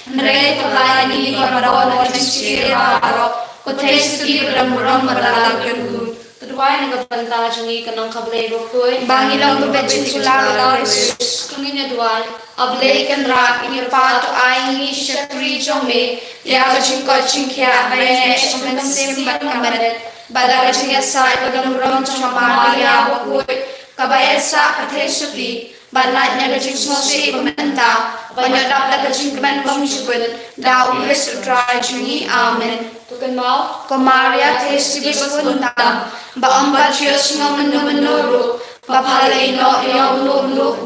Nre to la ni ko ro ko ching ro ko taste ki ram madalag yu Tuduay na kapanta jungi kanang kablay bakhoy Bangilang bebechin sulang Jesus Kung inyadwal Ablay kan rak in your pato ay ni shakri jome ya ko ching kya bay ne chong sim bat kamaret badaga ching asai padang rom chong maria bakut kabayasa kathesati banat nya ga ching sosi pamenta banyak da ga ching ban bang shukun da ukris try chungi amen Tukan mau Maria tesi bispuntam ba amba chiyos nga menuru Bapalay no yung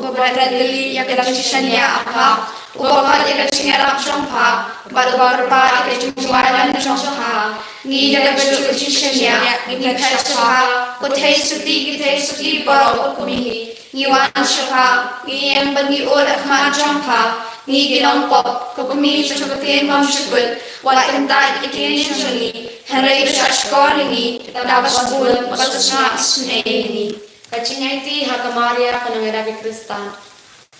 babadali yakadang niya apa Ubapat yakadang erap siyang pa Badubar pa yakadang juwalan siyang pa Ngi yakadang niya Ngikay siya pa Kutay suti baro kumihi Ngiwan siya pa Ngiyang bangi ulat maadjang pa Ngi ginang pop Kukumi siya katin mam syukul Walang tayo ikin siya ni Henry siya shkori Dapas bulan Batas nga isne ni Kachingay ti hakamaria kanang Rabi Kristan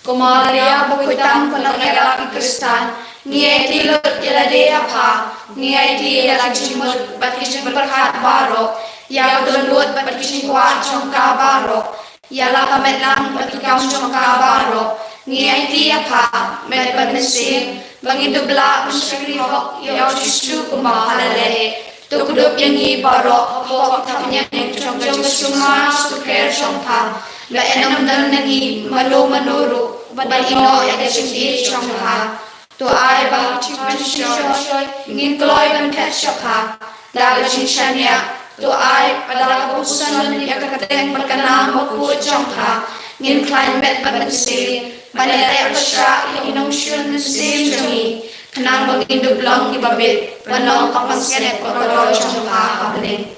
ko Maria bukutam ko ng elaki Kristan, ni ay tilot ilade apa, ni ay ti ilak jimut bat kijing berkat barok, ya kudunut bat kijing kuat chong ka barok, ya la pametlang bat ikaw chong ka barok, ni ay ti apa, met bat mesin, bangin dubla mensyakri hok, ya jisu kumahalale, tukudup yang i barok, hok tapnya yang chong suma suker chong pa, ba enam dan nangi malu manuru, ba ino ya kecil chong pa, tu ai bang chman shoy, ngin kloy ban pet shapa, daga chinshania, tu ai pada keputusan yang keteng berkenaan maku chong pa, ngin klein met ban se, banera besar yang inong shun se jongi, kenang bang induk long ibabit, banong kapasket kororo chong pa kabling.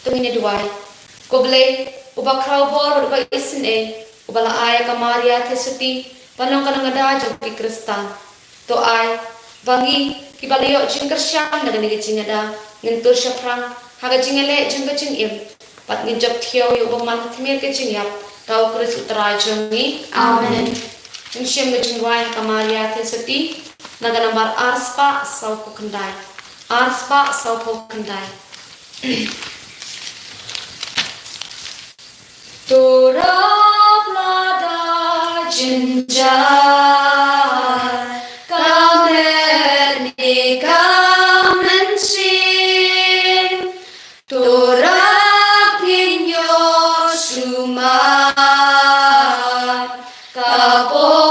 Tu ini dua, koble uba crowbor uba isne uba la aya ka Maria tesuti panong kanang ada jogi Kristan to ay bangi kibaliyo jing kersyang na ganigi jingada ngentur syafrang haga jingele jingga jingim pat ngijab thiyo yu uba man thimir ke jingyap tau Kris utara jongi amen insyam ga jingwai ka Maria tesuti na ganambar arspa sau kendai arspa sau kendai Turap lada jenjai kamen ni kamen sin turap ninyo suman kapoparos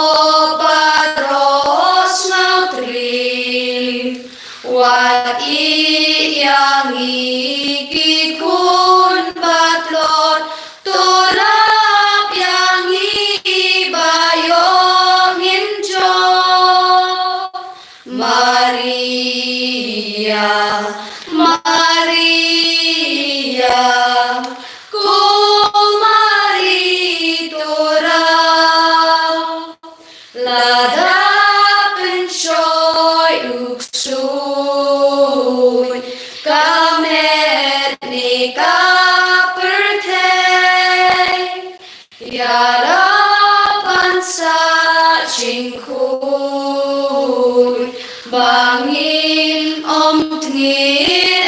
mautri wat iyang ikikun batlor turap yang ibayong injo Maria Maria ku mari turap lada pencoy uksuy kamet nikah Yarapan sa cingkuy bangin tingin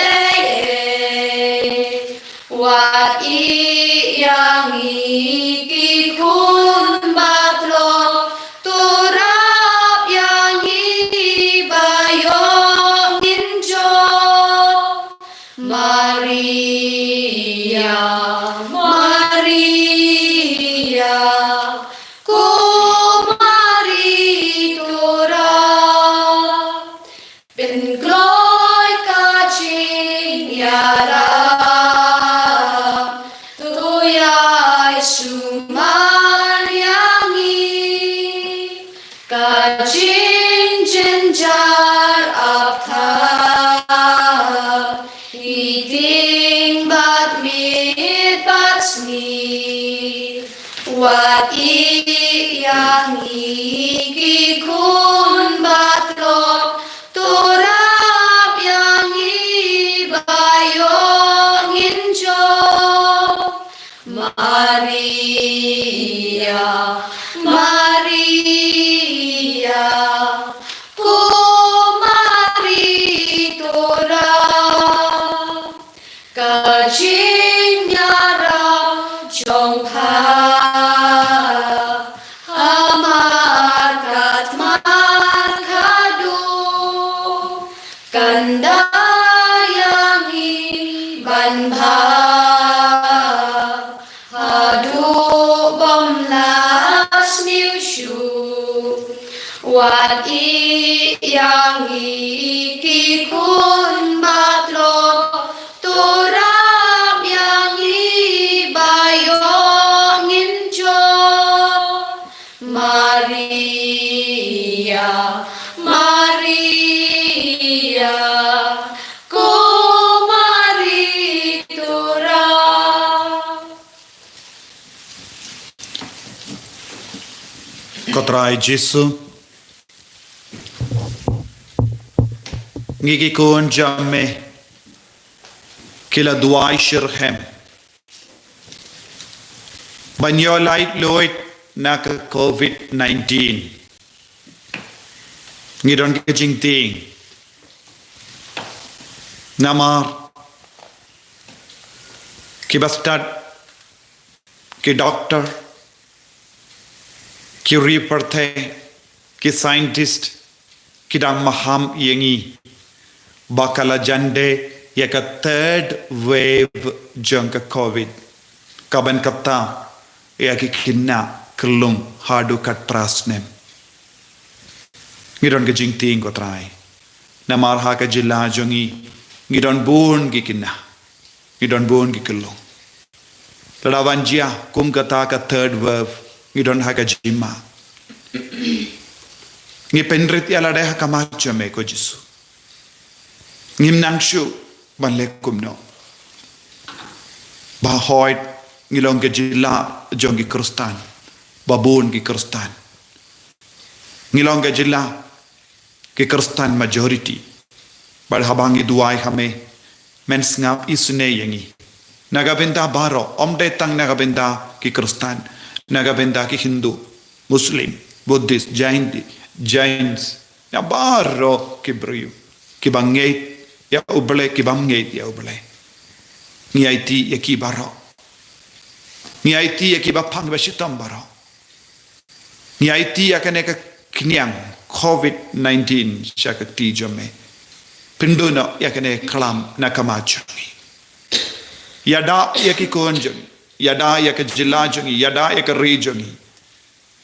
wat iyang ikikun batlo turap yang ibayong injo Maria Maria ku mari turap ben gloy kacing yara tuyai sumaryangi kacing jenjar apta iting bat mit bat sni wat iyang ikikun batlo turap yang ibayong injo Maria Maria ku mari turap kacing nyara jongha amarkat markadu kandayangi banbha hadu bomlas miusyu wat iyang ikikun batlo turap yang ibayong injo Maria Maria ku mari turap Kotrai Jesu ngigi kun jamme kila duai shirhem banyo light loit nak COVID-19 ngidon ke jing ting namar ki bastad ki doctor ki reporter ki scientist ki dang maham yengi bakala jande ya ka third wave jang ka covid kaban kapta ya ki kinna kelung hadu kat prasnem ngidon ke jing ting ko trai namar ha ka jilla jongi ngidon bun gi kinna ngidon bun gi kelung tadawan jia kum kata ka third wave ngidon ha ka jima ngi penrit ya lade ha ka machame ko jisu ngim nangshu ban lekum no ba hoit ngilong ke jilla jongi kristan babun gi kristan ngilong ke jilla ke kristan majority bal habangi duai hame men ngap isune yengi naga benda baro omde tang naga benda ki kristan naga benda ki hindu muslim buddhist jains ya baro ki briu ki bangai ya uble ki bangai ya uble ni IT ya ki baro ni IT ya ki bapang basitam baro ni IT ya kaneka kniang COVID-19 syakati jome pinduno ya kane kalam nakamachungi yada ya ki konjung yada ya ka jilajungi yada ya ka regiongi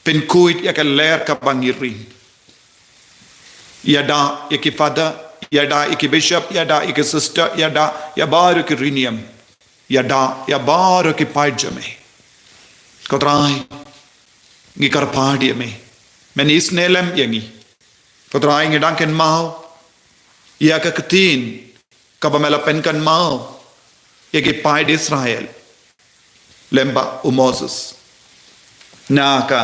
pinkuit ya ka ler ka bangirin yada ya ki father yada ya ki bishop yada ya ki sister yada ya baru ki rinium yada ya baru ki pajame kotrai ngi karpadi me men isnelem yangi kotrai ngi danken mau ya ka ketin ka pamela penkan mau ya ki pai di Israel lemba Moses na ka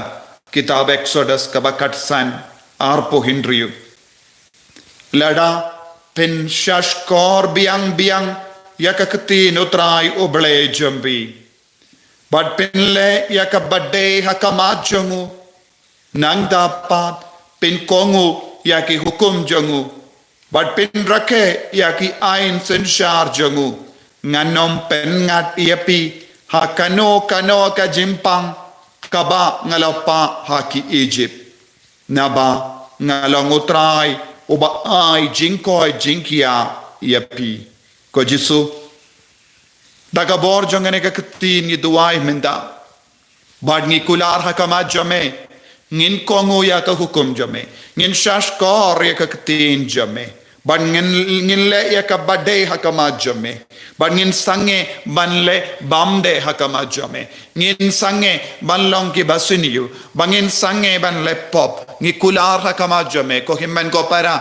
kitab Exodus ka bakat san arpo hindriu lada pen shashkor biang ya ka ketin utrai oble jambi bad penle ya ka badde hakamajongu nang dapat pen kongu ya ki hukum jangu bad pen rake ya ki ain senshar jangu nganom pen ngat iapi ha kano ka jimpang kaba ngalapa ha ki Egypt naba ngalong utrai uba ai jinkoi jinkia iapi ko jisu daga bor jongane ka ketin ni duai menda bad ngi kular ha kama jame ngin kongo ya ka hukum jame ngin shashkor ya ka ketin jame ban ngin le ya ka bade hakama jame ban ngin sange ban le bamde hakama jame ngin sange ban long ki basiniu ban ngin sange ban le pop ngi kular hakama jame ko himmen ko para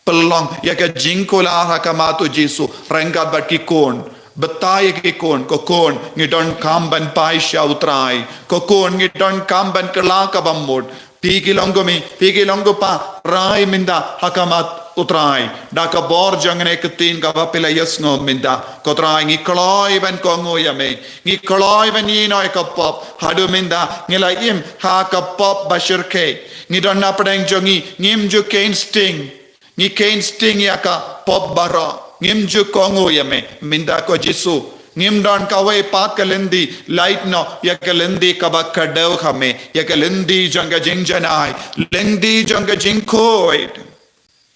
pelong ya ka jingkular hakama tu jisu rengga bat ki kon betai ki kon ko kon ngi don kamban pai shautrai ko kon ngi don kamban kala ka bamod pigi longo pa rai minda hakamat utrai daka bor jangane ketin ka bapila yasngo minda kotrai ngi kloi ban kongo yame ngi kloi ban yino ka pop hadu minda ngila im ha ka pop bashirke ngi don na padang jongi ngim ju kain sting ya ka pop bara ngim ju kongo yame minda ko jisu ngim don kawai pat kalendi light no ya kalendi kaba kadau khame ya kalendi janga jingjanai lendi janga jingkoid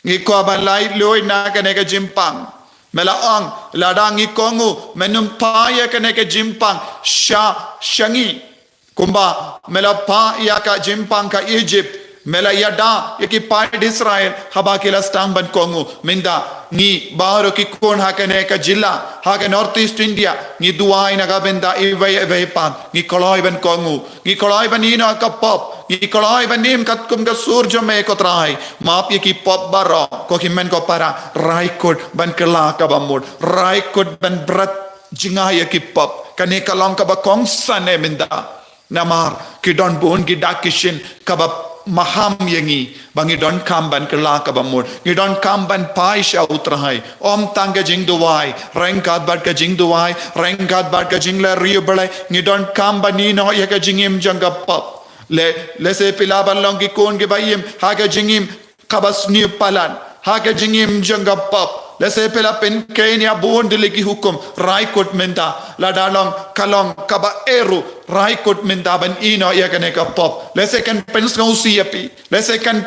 ngi ko ba light loi na kane ka jimpang mela ang ladang ngi kongo menum pa ya kane ka jimpang shangi kumba mela pa ya ka jimpang ka Egypt mela yada yaki pa Israel haba kila stamban kongo minda ngi baro ki kon hakane ka jilla haka North East India ngi duai na gabenda ive pan ngi koloi ban kongo ngi koloi ban ino ka pop ngi koloi ban nim kat kum ka surjo me ko trai map yaki pop baro ko himen ko para raikot ban kala ka bamod raikot ban brat jinga yaki pop kane kalong ka ba kong sane minda namar ki don bon ki dakishin ka ba maham yangi bangi don kamban kala ka bamod ngi don kamban pai sha utrai om tanga jing duai rengkat bat ka jing duai rengkat bat ka jing la riu bale ngi don kambani no ya ka jingim janga pap le se pilaban long ki kon ke bayim ha ke jingim kabas ni palan ha ke jingim janga pop le se pela pen kenya bond le ki hukum rai kot menta la dalong kalong kaba eru rai kot menta ban ino ya kane ka pop le se kan pen snausi api le se kan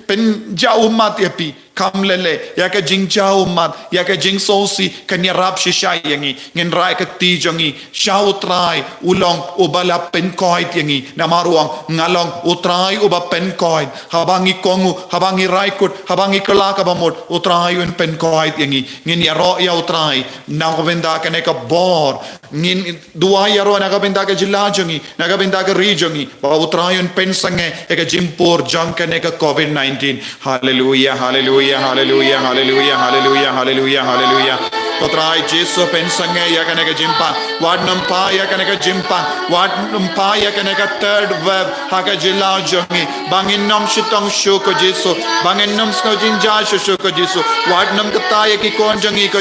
pen jau mat api kam lele ya ka jing jau mat ya ka jing sosi kan ya rap shisha yangi ngin rai ka ti jangi shau trai ulong ubala pen koit yangi namaruang ngalong utrai uba pen koit habangi kongu habangi rai kot habangi kala ka bamot utrai un pen koit yangi ngin ya ro ya utrai na gobenda kane ka bor ngin dua ya ro na gobenda ka jilla jangi na gobenda ka ri jangi ba utrai un pen sange ka jimpur jang kane ka covid-19 hallelujah hallelujah hallelujah hallelujah hallelujah hallelujah hallelujah Potrai Jesu pensange ya kane ka jimpa wad nampa ya kane ka jimpa wad nampa ya kane ka third wave ha ka jilla jangi bangin nam shitong shuko Jesu bangin nam sko jinja shuko Jesu wad nam kata ya ki kon jangi ko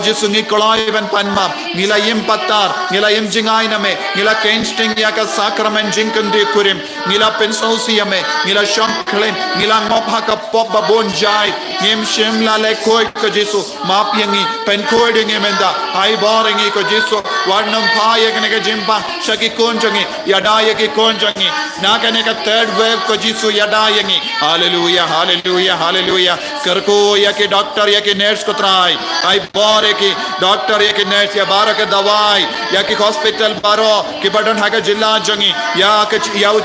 Jesu ngi kolai ban panma ngila yim patar ngila yim jingai na me ngila kensting ya ka sacrament jinkan de kurim ngila pensosi ya me ngila shanklen ngila ngop ha ka pop babon jai ngim shimla le koi ko Jesu map yangi pen koiding emenda ai boring ko Jesu warnam phaya kane ka jimpa shaki konjangi yadaya ki konjangi na kane ka third wave ko Jesu yadayangi hallelujah hallelujah hallelujah karko ya ki doctor ya ki nurse ko trai ai bore ki doctor ya ki nurse ya barak dawai ya ki hospital baro ki badon ha ka jilla jangi ya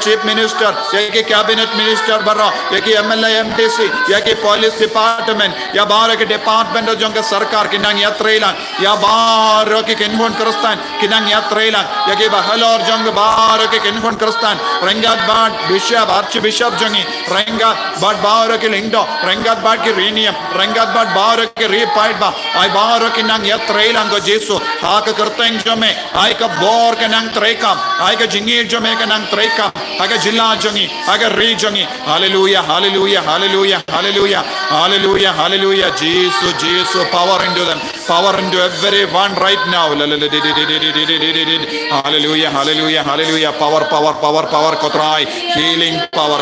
chief minister ya ki cabinet minister baro ya ki MLA MTC ya ki police department ya barak department jong ka sarkar ki nang yatrailan ya bar ki kenhon kristan ki nang yatrailan ya ki bahalor jong bar ki kenhon kristan rangat bad bishop archbishop jangi rangat bad bar ki lingdo rangat bad ki renium rangat bad bar ki repaid ba ai bar ki nang yatrailan go Jesu ha ka karteng jome ai ka bor ka nang trekam ai ka jingir jome ka nang trekam ha ka jilla jangi ha ka re jangi hallelujah hallelujah hallelujah hallelujah hallelujah hallelujah Jesus power into them power into everyone right now hallelujah hallelujah hallelujah power power power power kotrai healing power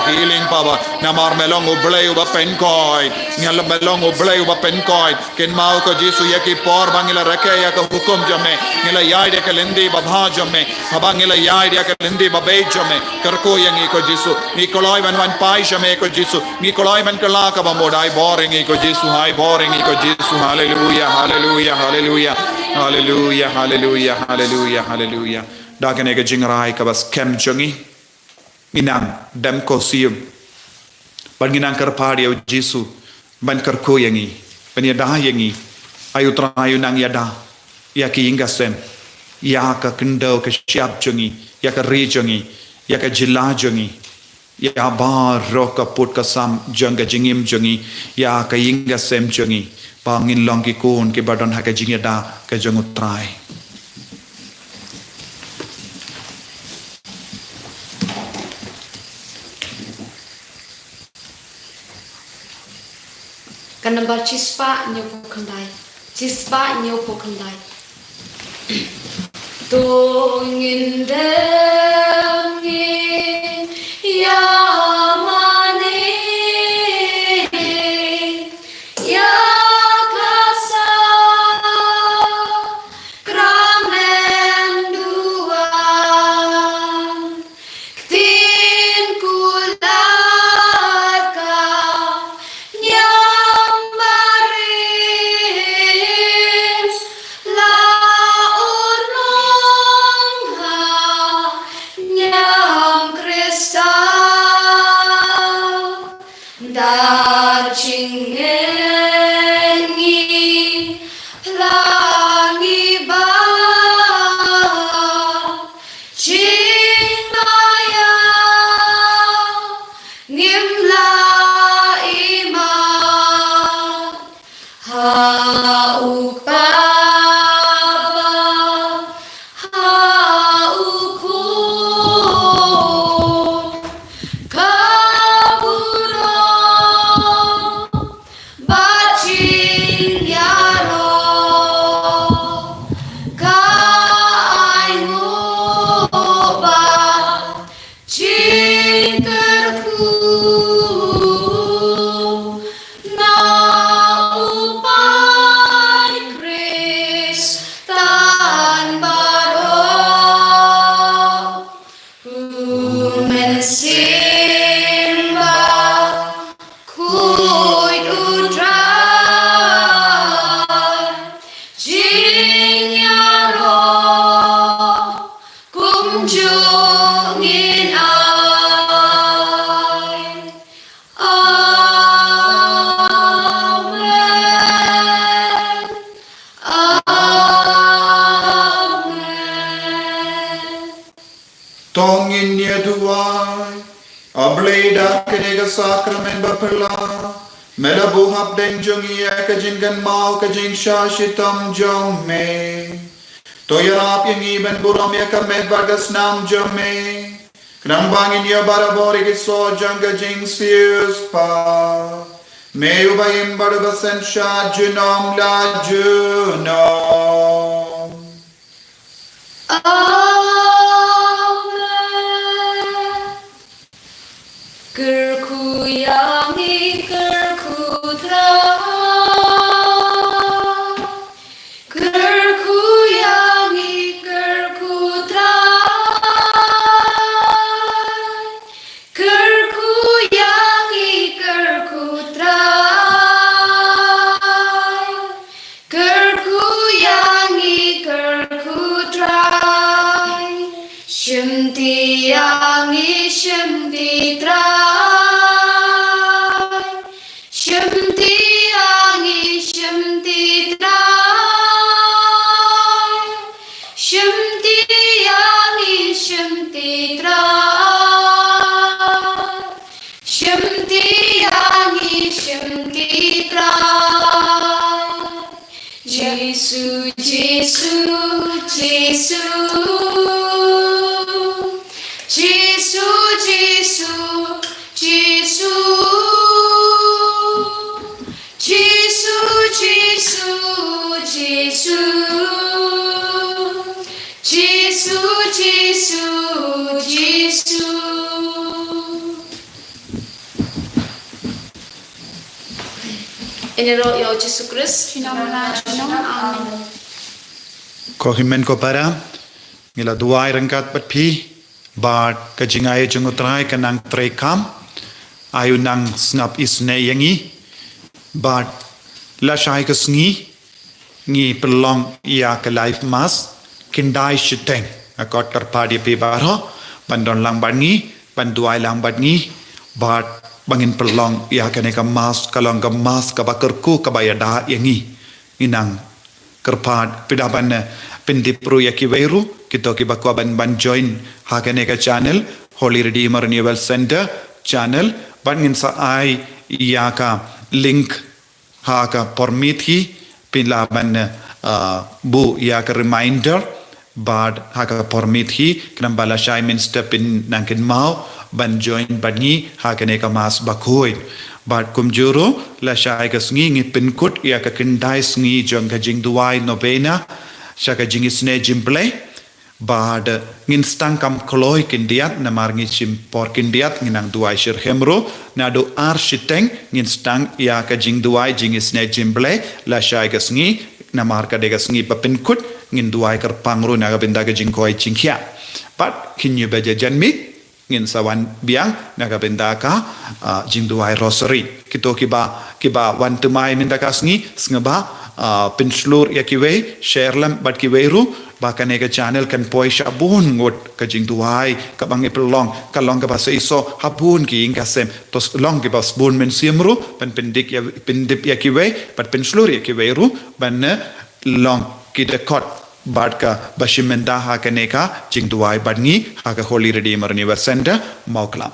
namar melong ublay uba penkoi ngala melong ublay uba penkoi ken mau ko Jesu yaki por bangila rake ya ko hukum jame ngila yaid ka lendi babha jame habangila yaid ka lendi babe jame karko yangi ko Jesu nikoloi van pai jame ko Jesu nikoloi man kala ka bamodai boring ko Jesu hai boring ko Jesu hallelujah hallelujah hallelujah hallelujah hallelujah hallelujah hallelujah dakane ga jingrai ka bas kem jongi inang dam ko sium ban ginang karpadi o Jesu ban karko yangi ban yada yangi ayu trayu nang yada ya ki ingasem ya ka kendo ka siap jongi ya ka ri jongi ya ka jilla jongi ya bar roka put ka sam jonga jingim jongi ya ka ingasem jongi pangin long ki kun ki badon ha ka jingeda ka jongu trai kan number chispa nyo pokandai tongin dengin yamane ya tongin ye duai ableda kenega sakramen bapela melabu hap deng jungi ka jingan mau ka jing shashitam jong me toyarap yang iban buram ya ka med bagas nam jong me knang bangin ya barabori ki so jang ka jing sius pa me ubayim barabasan sha junom la junom. Kerku yangi kerku tra, kerku yangi kerku tra, kerku yangi kerku tra, kerku yangi kerku tra, shimti yangi shimti tra. Shimti yangi shimti trai, shimti yangi shimti trai, shimti yangi shimti trai. Jesu, Jesu, Jesu, Jesu, Jesu, Jesu. In the name of Jesus Christ, Amen. Ko himen ko para ngila duai rangkat pat phi bat ka jingai jungutrai kanang trekam ayu nang snap isne yangi bat la shai ka sngi ngi pelong ya ka life mas kindai shiteng akot terpadi pe baro bandon lang bangi banduai lang bangi bat bangin pelong ya ka ne ka mas kalong ka mas ka bakerku ka bayada yangi inang kerpat pidaban pendipru yakiweru kita ki bakwa ban join hakane ka channel Holy Redeemer Renewal Center channel bangin sa ai ya ka link haka pormithi pilaban bu ya ka reminder bad haka pormithi knambala shai minster pin nangkin mau ban join bangi hakane ka mas bakhoi bad kumjuro la shai ka sngi ngi pinkut ya ka kindai sngi jong ka jing duai novena shaka jing isne jimple bad ngin stang kam kloi kindiat na marngi chimpor kindiat nginang duai shir hemro na do ar shiteng ngin stang ya ka jing duai jing isne jimple la shai ka sngi na marka de ka sngi pa pinkut ngin duai kar pangro na ka binda ka jing koi chingkhia but kinyu baja janmi ngin sawan biang naga bendaka jingduai rosary kito kiba wan temai mendaka sngi snga penslur yakiwe sherlam bat kiweru bahkan ega channel kan poi shabun ngot ka jingduai ka bang epelong kalong ka basa iso habun ki ingkasem tos long ki bas bun men siemru pan pendik ya pendip yakiwe bat penslur yakiweru ban long ki dekot Badka Bashimenda Hakaneka Jingduai Badni Haka Holy Redeemer Renewal Center Maukla.